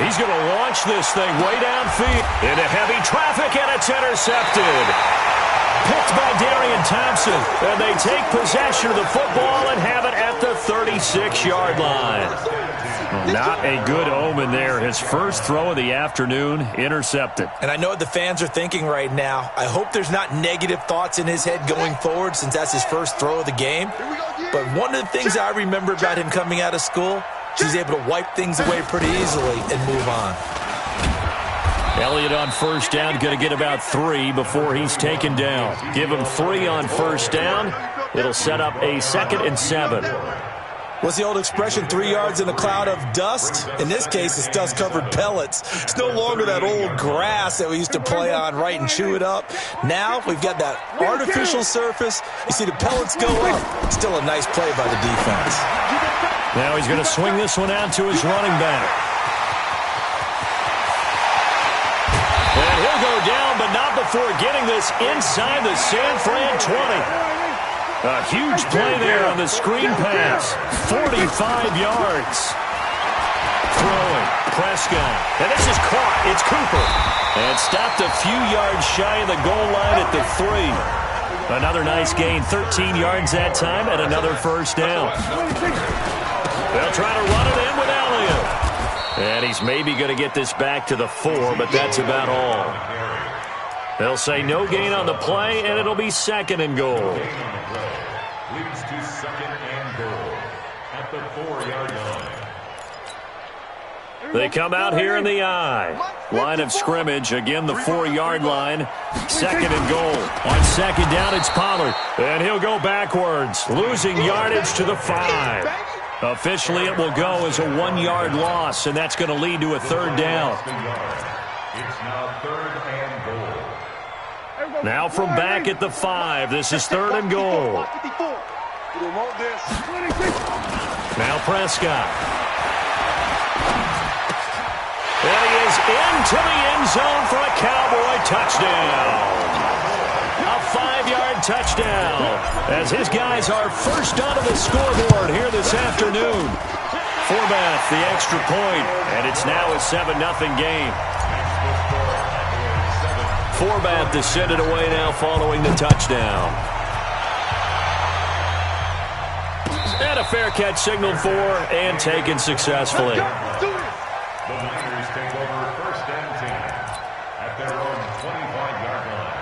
Speaker 1: He's going to launch this thing way downfield into heavy traffic, and it's intercepted. Picked by Darian Thompson, and they take possession of the football and have it at the 36-yard line. Not a good omen there. His first throw of the afternoon, intercepted.
Speaker 3: And I know what the fans are thinking right now. I hope there's not negative thoughts in his head going forward since that's his first throw of the game. But one of the things I remember about him coming out of school, he's able to wipe things away pretty easily and move on.
Speaker 1: Elliott on first down, going to get about 3 before he's taken down. Give him 3 on first down. It'll set up a 2nd and 7.
Speaker 3: What's the old expression, 3 yards in a cloud of dust? In this case, it's dust-covered pellets. It's no longer that old grass that we used to play on, right, and chew it up. Now we've got that artificial surface. You see the pellets go up. Still a nice play by the defense.
Speaker 1: Now he's going to swing this one out to his running back. And he'll go down, but not before getting this inside the San Fran 20. A huge play there on the screen pass. 45 yards. Throwing. Prescott. And this is caught. It's Cooper. And stopped a few yards shy of the goal line at the 3. Another nice gain. 13 yards that time and another first down. They'll try to run it in with Elliott. And he's maybe going to get this back to the 4, but that's about all. They'll say no gain on the play, and it'll be 2nd and goal.
Speaker 5: Leads to 2nd and goal at the 4-yard line.
Speaker 1: They come out here in the I. Line of scrimmage, again the 4-yard line. 2nd and goal. On 2nd down, it's Pollard. And he'll go backwards, losing yardage to the 5. Officially, it will go as a 1-yard loss, and that's going to lead to a 3rd down.
Speaker 5: It's now 3rd and goal.
Speaker 1: Now from back at the 5, this is 3rd and goal. Now Prescott. And he is into the end zone for a Cowboy touchdown. A 5-yard touchdown as his guys are first onto the scoreboard here this afternoon. Forbath, the extra point, and it's now a 7-0 game. Forbath to send it away now following the touchdown. And a fair catch signaled for and taken successfully.
Speaker 5: The Niners take over 1st and 10 at their own 25-yard line.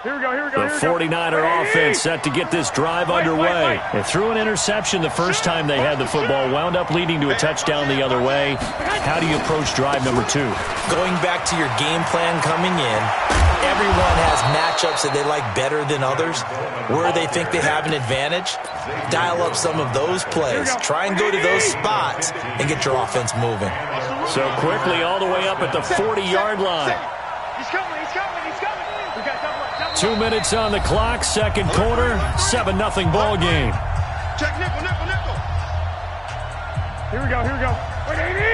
Speaker 4: Here we go.
Speaker 1: The 49er offense set to get this drive underway. They threw an interception the first time they had the football, wound up leading to a touchdown the other way. How do you approach drive number 2?
Speaker 3: Going back to your game plan coming in, everyone has matchups that they like better than others. Where they think they have an advantage, dial up some of those plays. Try and go to those spots and get your offense moving.
Speaker 1: So quickly all the way up at the 40-yard line.
Speaker 4: He's coming.
Speaker 1: 2 minutes on the clock, 2nd quarter, 7-0 ball game.
Speaker 2: Check nickel.
Speaker 4: Here we go.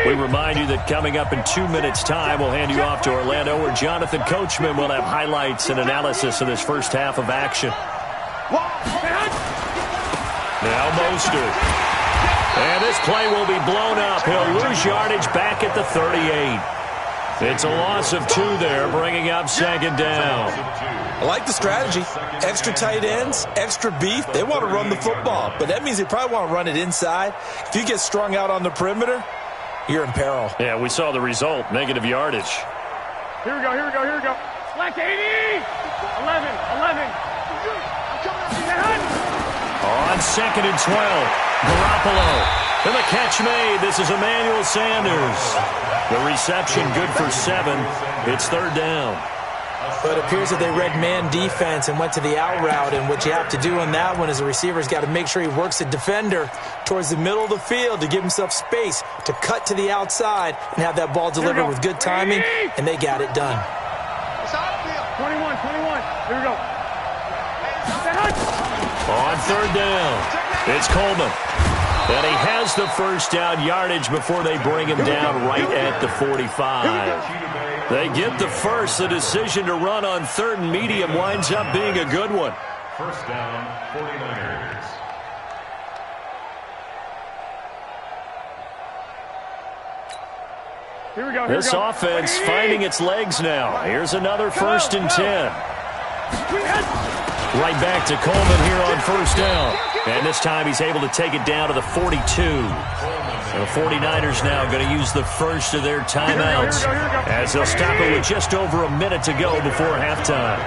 Speaker 1: We remind you that coming up in 2 minutes' time, we'll hand you off to Orlando, where Jonathan Coachman will have highlights and analysis of this first half of action. Now Mostert. And this play will be blown up. He'll lose yardage back at the 38. It's a loss of 2 there, bringing up 2nd down.
Speaker 3: I like the strategy. Extra tight ends, extra beef. They want to run the football, but that means they probably want to run it inside. If you get strung out on the perimeter, you're in peril.
Speaker 1: Yeah, we saw the result, negative yardage.
Speaker 4: Here we go. Slack 80. 11.
Speaker 1: On 2nd and 12, Garoppolo. And the catch made. This is Emmanuel Sanders. The reception good for 7. It's 3rd down.
Speaker 3: But it appears that they read man defense and went to the out route, and what you have to do on that one is the receiver's got to make sure he works the defender towards the middle of the field to give himself space to cut to the outside and have that ball delivered with good timing, and they got it done.
Speaker 4: 21. Here we go.
Speaker 1: On 3rd down, it's Coleman. And he has the first down yardage before they bring him down right at the 45. They get the first. The decision to run on 3rd and medium winds up being a good one.
Speaker 5: First down, 49ers.
Speaker 4: Here we go.
Speaker 1: This offense finding its legs now. Here's another 1st and 10. Right back to Coleman here on 1st down. And this time he's able to take it down to the 42. The 49ers now going to use the first of their timeouts as they'll stop it with just over a minute to go before halftime.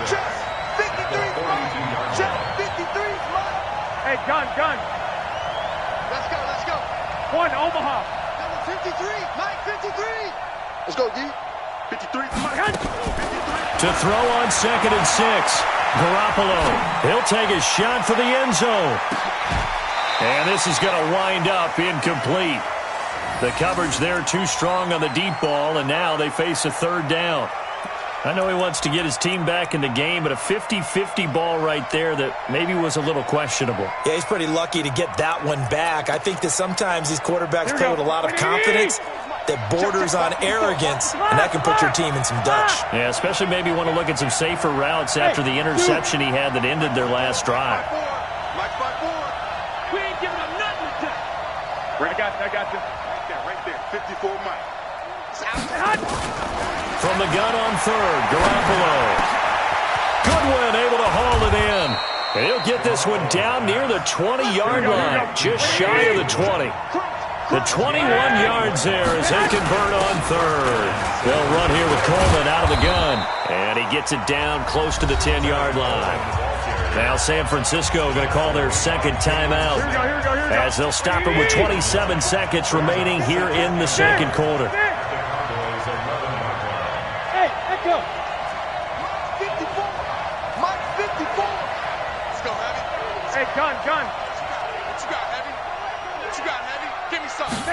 Speaker 2: Check 53, check 53,
Speaker 4: Hey, gun.
Speaker 2: Let's go.
Speaker 4: 1, Omaha.
Speaker 2: Number 53, Mike 53. Let's go, D. 53, Mike. 53.
Speaker 1: To throw on 2nd and 6. Garoppolo. He'll take a shot for the end zone. And this is going to wind up incomplete. The coverage there too strong on the deep ball, and now they face a 3rd down. I know he wants to get his team back in the game, but a 50-50 ball right there that maybe was a little questionable.
Speaker 3: Yeah, he's pretty lucky to get that one back. I think that sometimes these quarterbacks play with a lot of confidence that borders on arrogance, and that can put your team in some Dutch.
Speaker 1: Yeah, especially maybe want to look at some safer routes after the interception he had that ended their last drive.
Speaker 2: Mike 5-4.
Speaker 4: We ain't giving him nothing to take. I got you.
Speaker 2: Right there. 54, Mike.
Speaker 1: From the gun on 3rd, Garoppolo. Goodwin able to haul it in. And he'll get this one down near the 20-yard line, just shy of the 20. The 21 yards there as they convert on 3rd. They'll run here with Coleman out of the gun. And he gets it down close to the 10-yard line. Now San Francisco going to call their 2nd timeout as they'll stop it with 27 seconds remaining here in the 2nd quarter.
Speaker 4: Hey, let's go.
Speaker 2: 54. Mike 54. Let's go, Heavy.
Speaker 4: Hey, gun.
Speaker 2: What you got, Heavy? Give me something.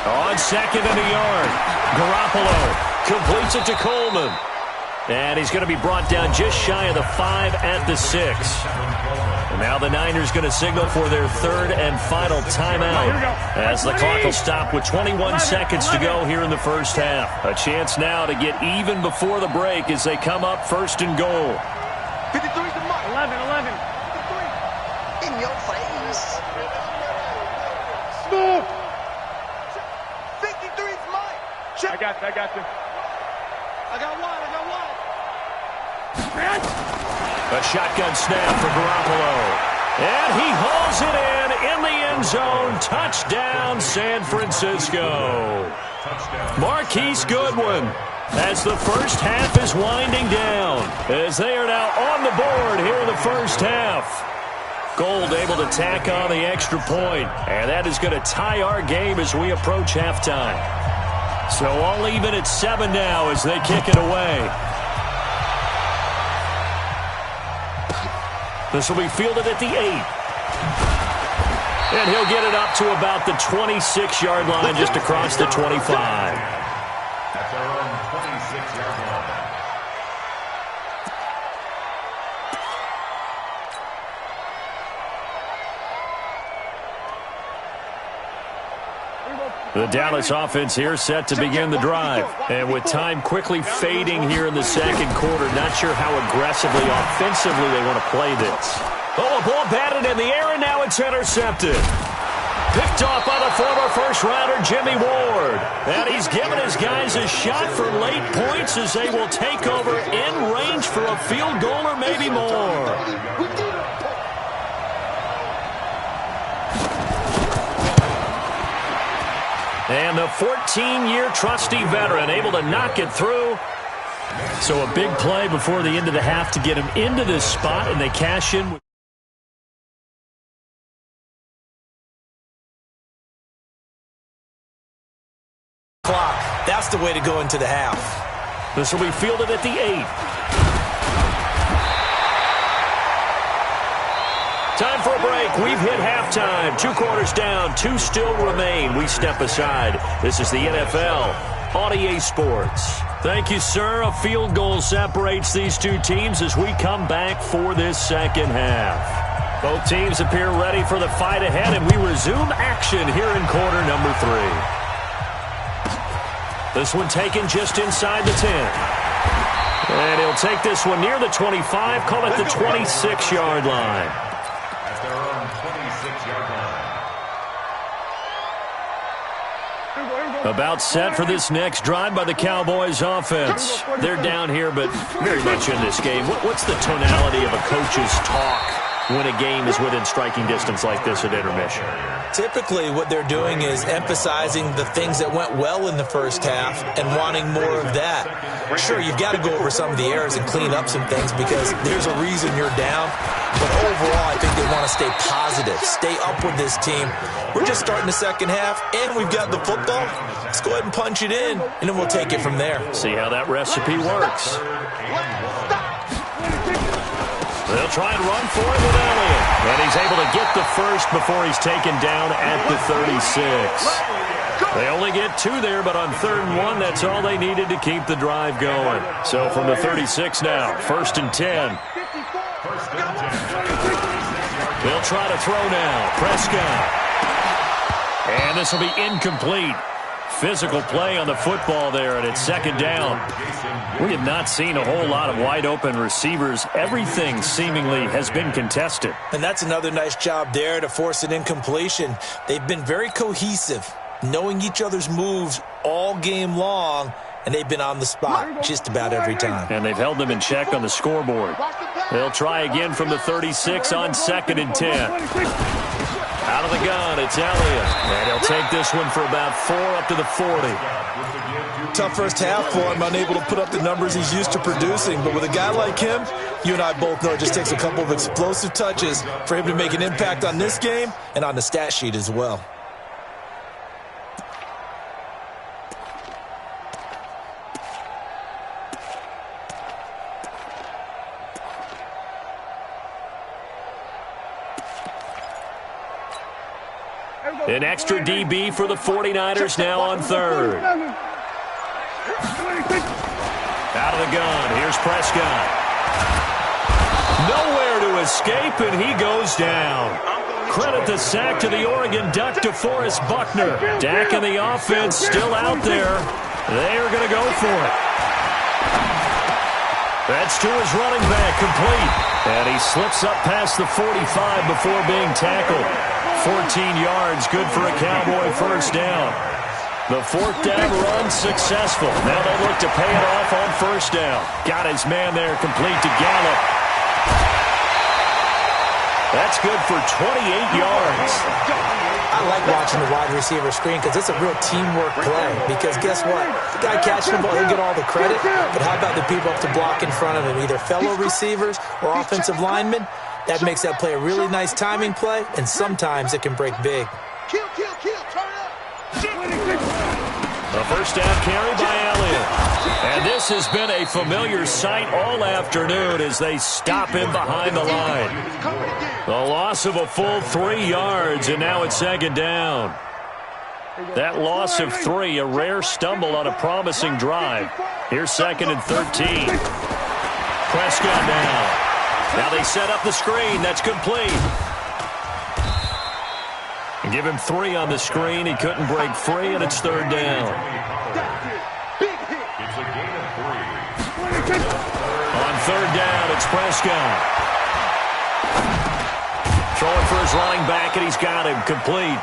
Speaker 1: On 2nd and a yard, Garoppolo completes it to Coleman. And he's going to be brought down just shy of the 5 at the 6. And now the Niners going to signal for their 3rd and final timeout as the clock will stop with 21 seconds to go here in the first half. A chance now to get even before the break as they come up 1st and goal.
Speaker 2: 53's the Mike.
Speaker 4: 11.
Speaker 2: 53. In your face.
Speaker 4: Move.
Speaker 2: 53's Mike. Check.
Speaker 4: I got you.
Speaker 2: I got one.
Speaker 1: A shotgun snap for Garoppolo. And he hauls it in the end zone. Touchdown, San Francisco. Marquise Goodwin as the first half is winding down, as they are now on the board here in the first half. Gold able to tack on the extra point, and that is going to tie our game as we approach halftime. So all even at 7 now as they kick it away. This will be fielded at the 8. And he'll get it up to about the 26-yard line, just across the 25.
Speaker 5: At their own 26-yard line.
Speaker 1: The Dallas offense here set to begin the drive. And with time quickly fading here in the 2nd quarter, not sure how aggressively, offensively they want to play this. Oh, a ball batted in the air, and now it's intercepted. Picked off by the former first-rounder Jimmy Ward. And he's given his guys a shot for late points as they will take over in range for a field goal or maybe more. And the 14-year trusty veteran able to knock it through. So a big play before the end of the half to get him into this spot, and they cash in.
Speaker 3: Clock. That's the way to go into the half.
Speaker 1: This will be fielded at the 8. Time for a break. We've hit halftime. 2 quarters down. 2 still remain. We step aside. This is the NFL on EA Sports. Thank you, sir. A field goal separates these two teams as we come back for this second half. Both teams appear ready for the fight ahead, and we resume action here in quarter number 3. This one taken just inside the 10. And he'll take this one near the 25, call it the 26-yard line.
Speaker 5: At their own 26-yard line.
Speaker 1: About set for this next drive by the Cowboys offense. They're down here, but very much in this game. What's the tonality of a coach's talk when a game is within striking distance like this at intermission?
Speaker 3: Typically, what they're doing is emphasizing the things that went well in the first half and wanting more of that. Sure, you've got to go over some of the errors and clean up some things because there's a reason you're down. But overall, I think they want to stay positive, stay up with this team. We're just starting the second half, and we've got the football. Let's go ahead and punch it in, and then we'll take it from there.
Speaker 1: See how that recipe works. They'll try and run for it with Elliott. And he's able to get the first before he's taken down at the 36. They only get 2 there, but on 3rd and 1, that's all they needed to keep the drive going. So from the 36 now, 1st and 10. They'll try to throw now. Prescott. And this will be incomplete. Physical play on the football there, and it's 2nd down. We have not seen a whole lot of wide-open receivers. Everything seemingly has been contested.
Speaker 3: And that's another nice job there to force an incompletion. They've been very cohesive, knowing each other's moves all game long, and they've been on the spot just about every time.
Speaker 1: And they've held them in check on the scoreboard. They'll try again from the 36 on 2nd and 10. Out of the gun, it's Elliott. And he'll take this one for about 4 up to the 40.
Speaker 3: Tough first half for him, unable to put up the numbers he's used to producing. But with a guy like him, you and I both know it just takes a couple of explosive touches for him to make an impact on this game and on the stat sheet as well.
Speaker 1: An extra DB for the 49ers now on 3rd. Out of the gun, here's Prescott. Nowhere to escape, and he goes down. Credit the sack to the Oregon Duck, DeForest Buckner. Dak and the offense still out there. They are going to go for it. That's to his running back, complete. And he slips up past the 45 before being tackled. 14 yards, good for a Cowboy 1st down. The 4th down run successful. Now they'll look to pay it off on 1st down. Got his man there, complete to Gallup. That's good for 28 yards.
Speaker 3: I like watching the wide receiver screen because it's a real teamwork play. Because guess what? The guy catching the ball, he'll get all the credit. But how about the people up to block in front of him, either fellow receivers or offensive linemen? That makes that play a really nice timing play, and sometimes it can break big.
Speaker 2: Kill, turn up.
Speaker 1: A 1st down carry by Elliott. And this has been a familiar sight all afternoon as they stop him behind the line. The loss of a full 3 yards, and now it's 2nd down. That loss of 3, a rare stumble on a promising drive. Here's 2nd and 13. Prescott now. Now they set up the screen. That's complete. And give him 3 on the screen. He couldn't break free, and it's 3rd down.
Speaker 5: It's a gain of 3.
Speaker 1: On 3rd down, it's Prescott. Throwing for his running back, and he's got him complete.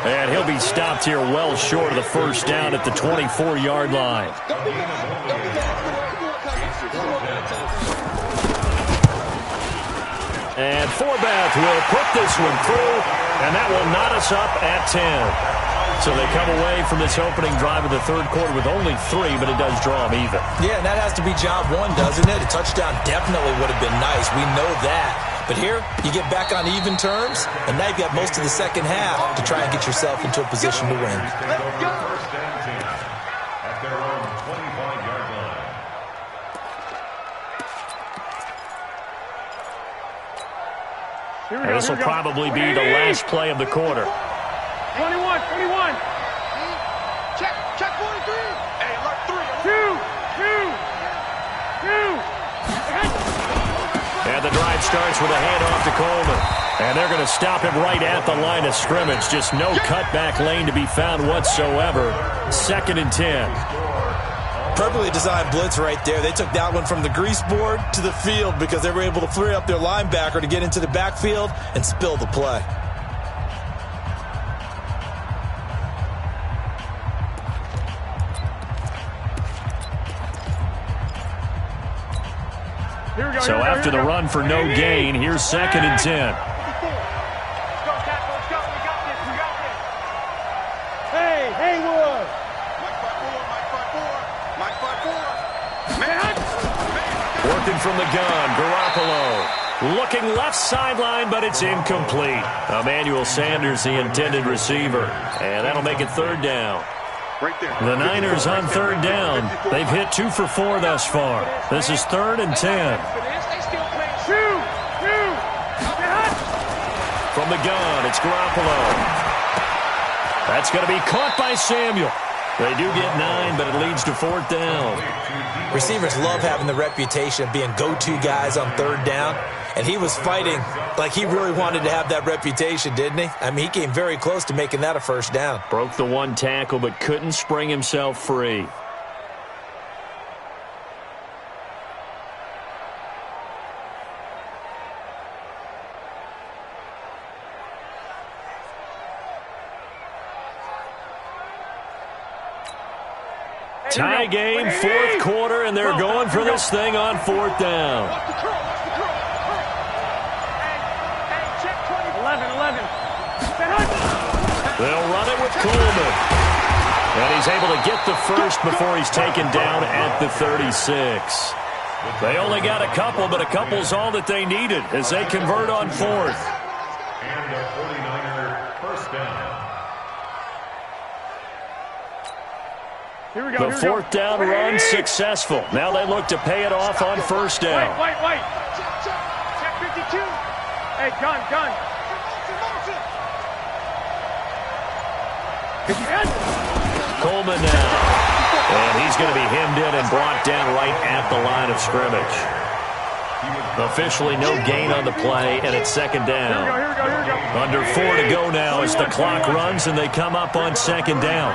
Speaker 1: And he'll be stopped here well short of the 1st down at the 24-yard line. And Forbath will put this one through, and that will knot us up at 10. So they come away from this opening drive of the 3rd quarter with only 3, but it does draw them even.
Speaker 3: Yeah, and that has to be job 1, doesn't it? A touchdown definitely would have been nice. We know that. But here, you get back on even terms, and now you've got most of the second half to try and get yourself into a position to win.
Speaker 5: First and 10 at their own 25-yard line.
Speaker 1: This will probably be the last play of the quarter.
Speaker 4: 21.
Speaker 2: Check 43. Hey, look, 3.
Speaker 1: And the drive starts with a handoff to Coleman. And they're going to stop him right at the line of scrimmage. Just no cutback lane to be found whatsoever. 2nd and 10.
Speaker 3: Perfectly designed blitz right there. They took that one from the grease board to the field because they were able to free up their linebacker to get into the backfield and spill the play.
Speaker 1: So after the run for no gain, here's 2nd and 10.
Speaker 4: Hey, Haywood!
Speaker 1: Working from the gun, Garoppolo. Looking left sideline, but it's incomplete. Emmanuel Sanders, the intended receiver. And that'll make it 3rd down.
Speaker 2: Right there.
Speaker 1: The Niners on 3rd down. They've hit 2 for 4 thus far. This is 3rd and 10. From the gun, it's Garoppolo. That's going to be caught by Samuel. They do get 9, but it leads to 4th down.
Speaker 3: Receivers love having the reputation of being go-to guys on 3rd down. And he was fighting like he really wanted to have that reputation, didn't he? I mean, he came very close to making that a 1st down.
Speaker 1: Broke the 1 tackle, but couldn't spring himself free. Tie game, 4th quarter, and they're going for this thing on 4th down.
Speaker 4: 11.
Speaker 1: They'll run it with Coleman. And he's able to get the first before he's taken down at the 36. They only got a couple, but a couple's all that they needed as they convert on 4th.
Speaker 5: And a 49er 1st down.
Speaker 1: The 4th down run successful. Now they look to pay it off on 1st down.
Speaker 4: Wait. Check 52. Hey, gun.
Speaker 1: Coleman now. And he's going to be hemmed in and brought down right at the line of scrimmage. Officially no gain on the play, and it's 2nd down. Under 4 to go now as the clock runs, and they come up on 2nd down.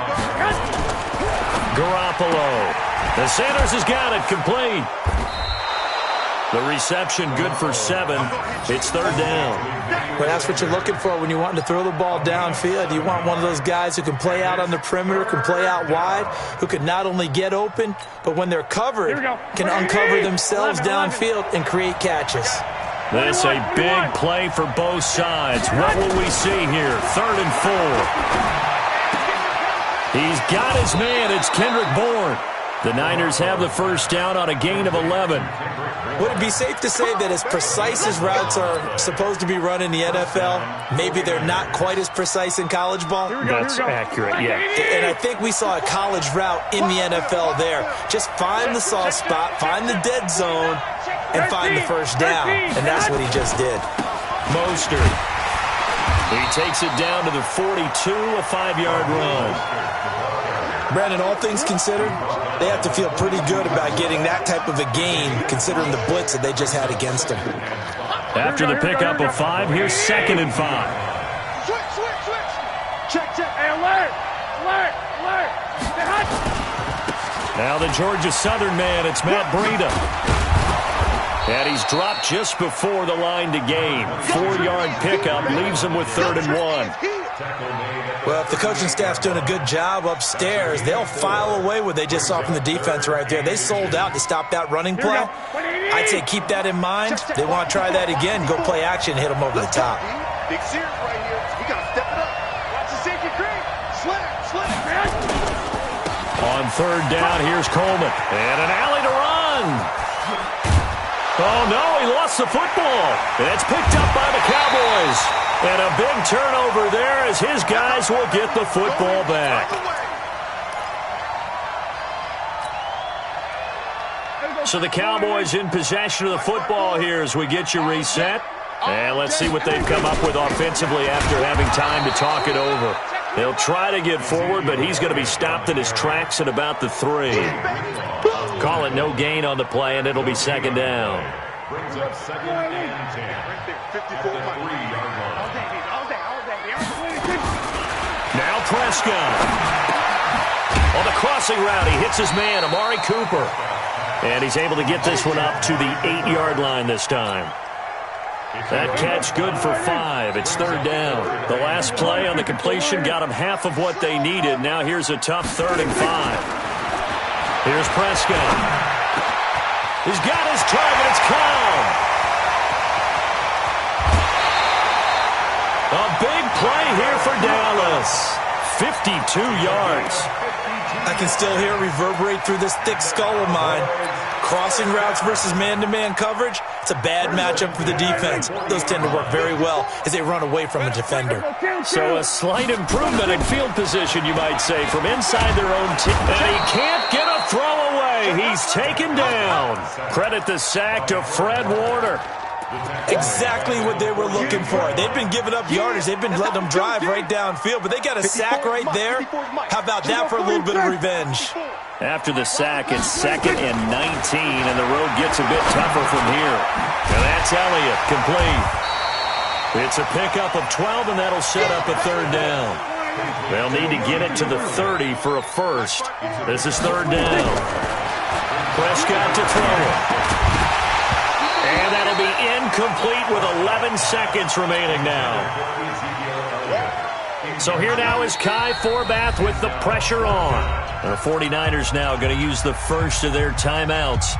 Speaker 1: Garoppolo. The Sanders has got it complete. The reception good for 7. It's 3rd down.
Speaker 3: Well, that's what you're looking for when you're wanting to throw the ball downfield. You want one of those guys who can play out on the perimeter, can play out wide, who can not only get open, but when they're covered, can uncover themselves downfield and create catches.
Speaker 1: This a big play for both sides. What will we see here? 3rd and 4. He's got his man. It's Kendrick Bourne. The Niners have the 1st down on a gain of 11.
Speaker 3: Would it be safe to say that as precise as routes are supposed to be run in the NFL, maybe they're not quite as precise in college ball?
Speaker 1: That's accurate, yeah.
Speaker 3: And I think we saw a college route in the NFL there. Just find the soft spot, find the dead zone, and find the 1st down. And that's what he just did.
Speaker 1: Mostert. He takes it down to the 42, a 5-yard run.
Speaker 3: Brandon, all things considered, they have to feel pretty good about getting that type of a gain, considering the blitz that they just had against them.
Speaker 1: After the pickup of 5, here's 2nd and 5.
Speaker 4: Switch. Check. Hey, alert.
Speaker 1: Now the Georgia Southern man, it's Matt Breida. And he's dropped just before the line to gain. 4-yard pickup leaves him with 3rd and 1.
Speaker 3: Well, if the coaching staff's doing a good job upstairs, they'll file away what they just saw from the defense right there. They sold out to stop that running play. I'd say keep that in mind. They want to try that again, go play action, hit them over the top.
Speaker 2: Big series right here. We got to step it up.
Speaker 4: Watch the safety creep.
Speaker 2: Slam.
Speaker 1: On 3rd down, here's Coleman. And an alley to run. Oh, no, he lost the football. It's picked up by the Cowboys. And a big turnover there as his guys will get the football back. So the Cowboys in possession of the football here as we get you reset. And let's see what they've come up with offensively after having time to talk it over. They'll try to get forward, but he's going to be stopped in his tracks at about the 3. Call it no gain on the play, and it'll be 2nd down.
Speaker 5: Brings up 2nd and 10.
Speaker 2: Right there, 54
Speaker 5: At the 3-yard line.
Speaker 4: All day.
Speaker 1: Now Prescott. On the crossing route, he hits his man, Amari Cooper. And he's able to get this one up to the 8-yard line this time. That catch good for 5. It's 3rd down. The last play on the completion got him half of what they needed. Now here's a tough 3rd and 5. Here's Prescott. He's got his target. It's Cobb. A big play here for Dallas. 52 yards.
Speaker 3: I can still hear it reverberate through this thick skull of mine. Crossing routes versus man-to-man coverage, it's a bad matchup for the defense. Those tend to work very well as they run away from a defender.
Speaker 1: So a slight improvement in field position, you might say, from inside their own team. And he can't get a throw away. He's taken down. Credit the sack to Fred Warner.
Speaker 3: Exactly what they were looking for. They've been giving up yardage. They've been letting them drive right downfield, but they got a sack right there. How about that for a little bit of revenge?
Speaker 1: After the sack, it's 2nd and 19, and the road gets a bit tougher from here. And that's Elliott, complete. It's a pickup of 12, and that'll set up a 3rd down. They'll need to get it to the 30 for a first. This is 3rd down. Prescott to throw it. And that'll be incomplete with 11 seconds remaining now. So here now is Kai Forbath with the pressure on. The 49ers now going to use the first of their timeouts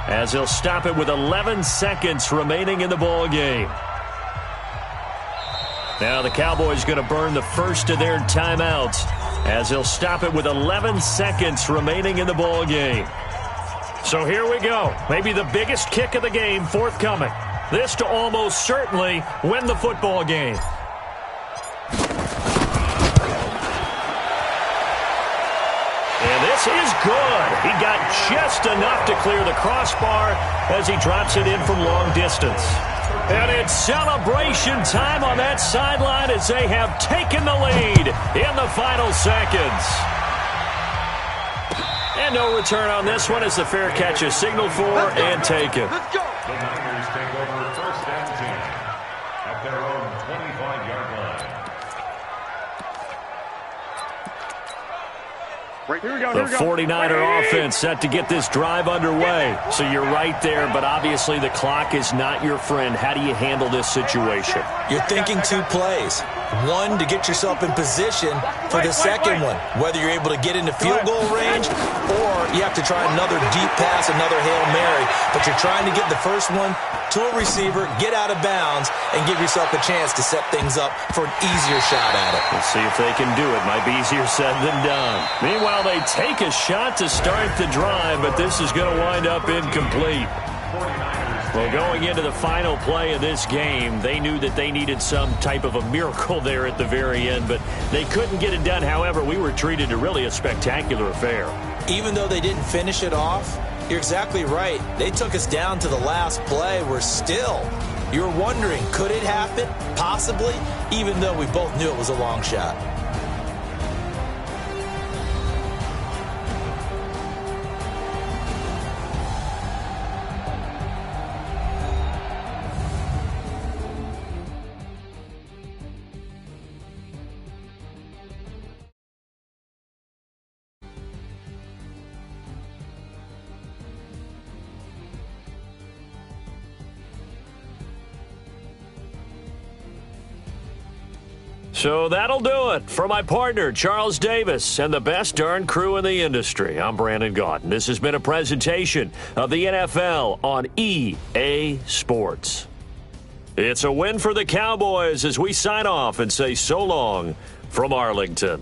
Speaker 1: as they'll stop it with 11 seconds remaining in the ball game. Now the Cowboys going to burn the first of their timeouts as they'll stop it with 11 seconds remaining in the ball game. So here we go. Maybe the biggest kick of the game forthcoming. This to almost certainly win the football game. And this is good. He got just enough to clear the crossbar as he drops it in from long distance. And it's celebration time on that sideline as they have taken the lead in the final seconds. And no return on this one as the fair catch is signaled for and taken.
Speaker 5: The Niners take over 1st and 10 at their own 25-yard line.
Speaker 2: Right, here we go.
Speaker 1: The 49er offense set to get this drive underway. So you're right there, but obviously the clock is not your friend. How do you handle this situation?
Speaker 3: You're thinking 2 plays. One, to get yourself in position for the second one, whether you're able to get into field goal range or you have to try another deep pass, another Hail Mary. But you're trying to get the first one to a receiver, get out of bounds, and give yourself a chance to set things up for an easier shot at it.
Speaker 1: We'll see if they can do it. Might be easier said than done. Meanwhile, they take a shot to start the drive, but this is going to wind up incomplete. Well, going into the final play of this game, they knew that they needed some type of a miracle there at the very end, but they couldn't get it done. However, we were treated to really a spectacular affair.
Speaker 3: Even though they didn't finish it off, you're exactly right. They took us down to the last play. We're still, you're wondering, could it happen? Possibly, even though we both knew it was a long shot.
Speaker 1: So that'll do it. For my partner, Charles Davis, and the best darn crew in the industry, I'm Brandon Gaudin. This has been a presentation of the NFL on EA Sports. It's a win for the Cowboys as we sign off and say so long from Arlington.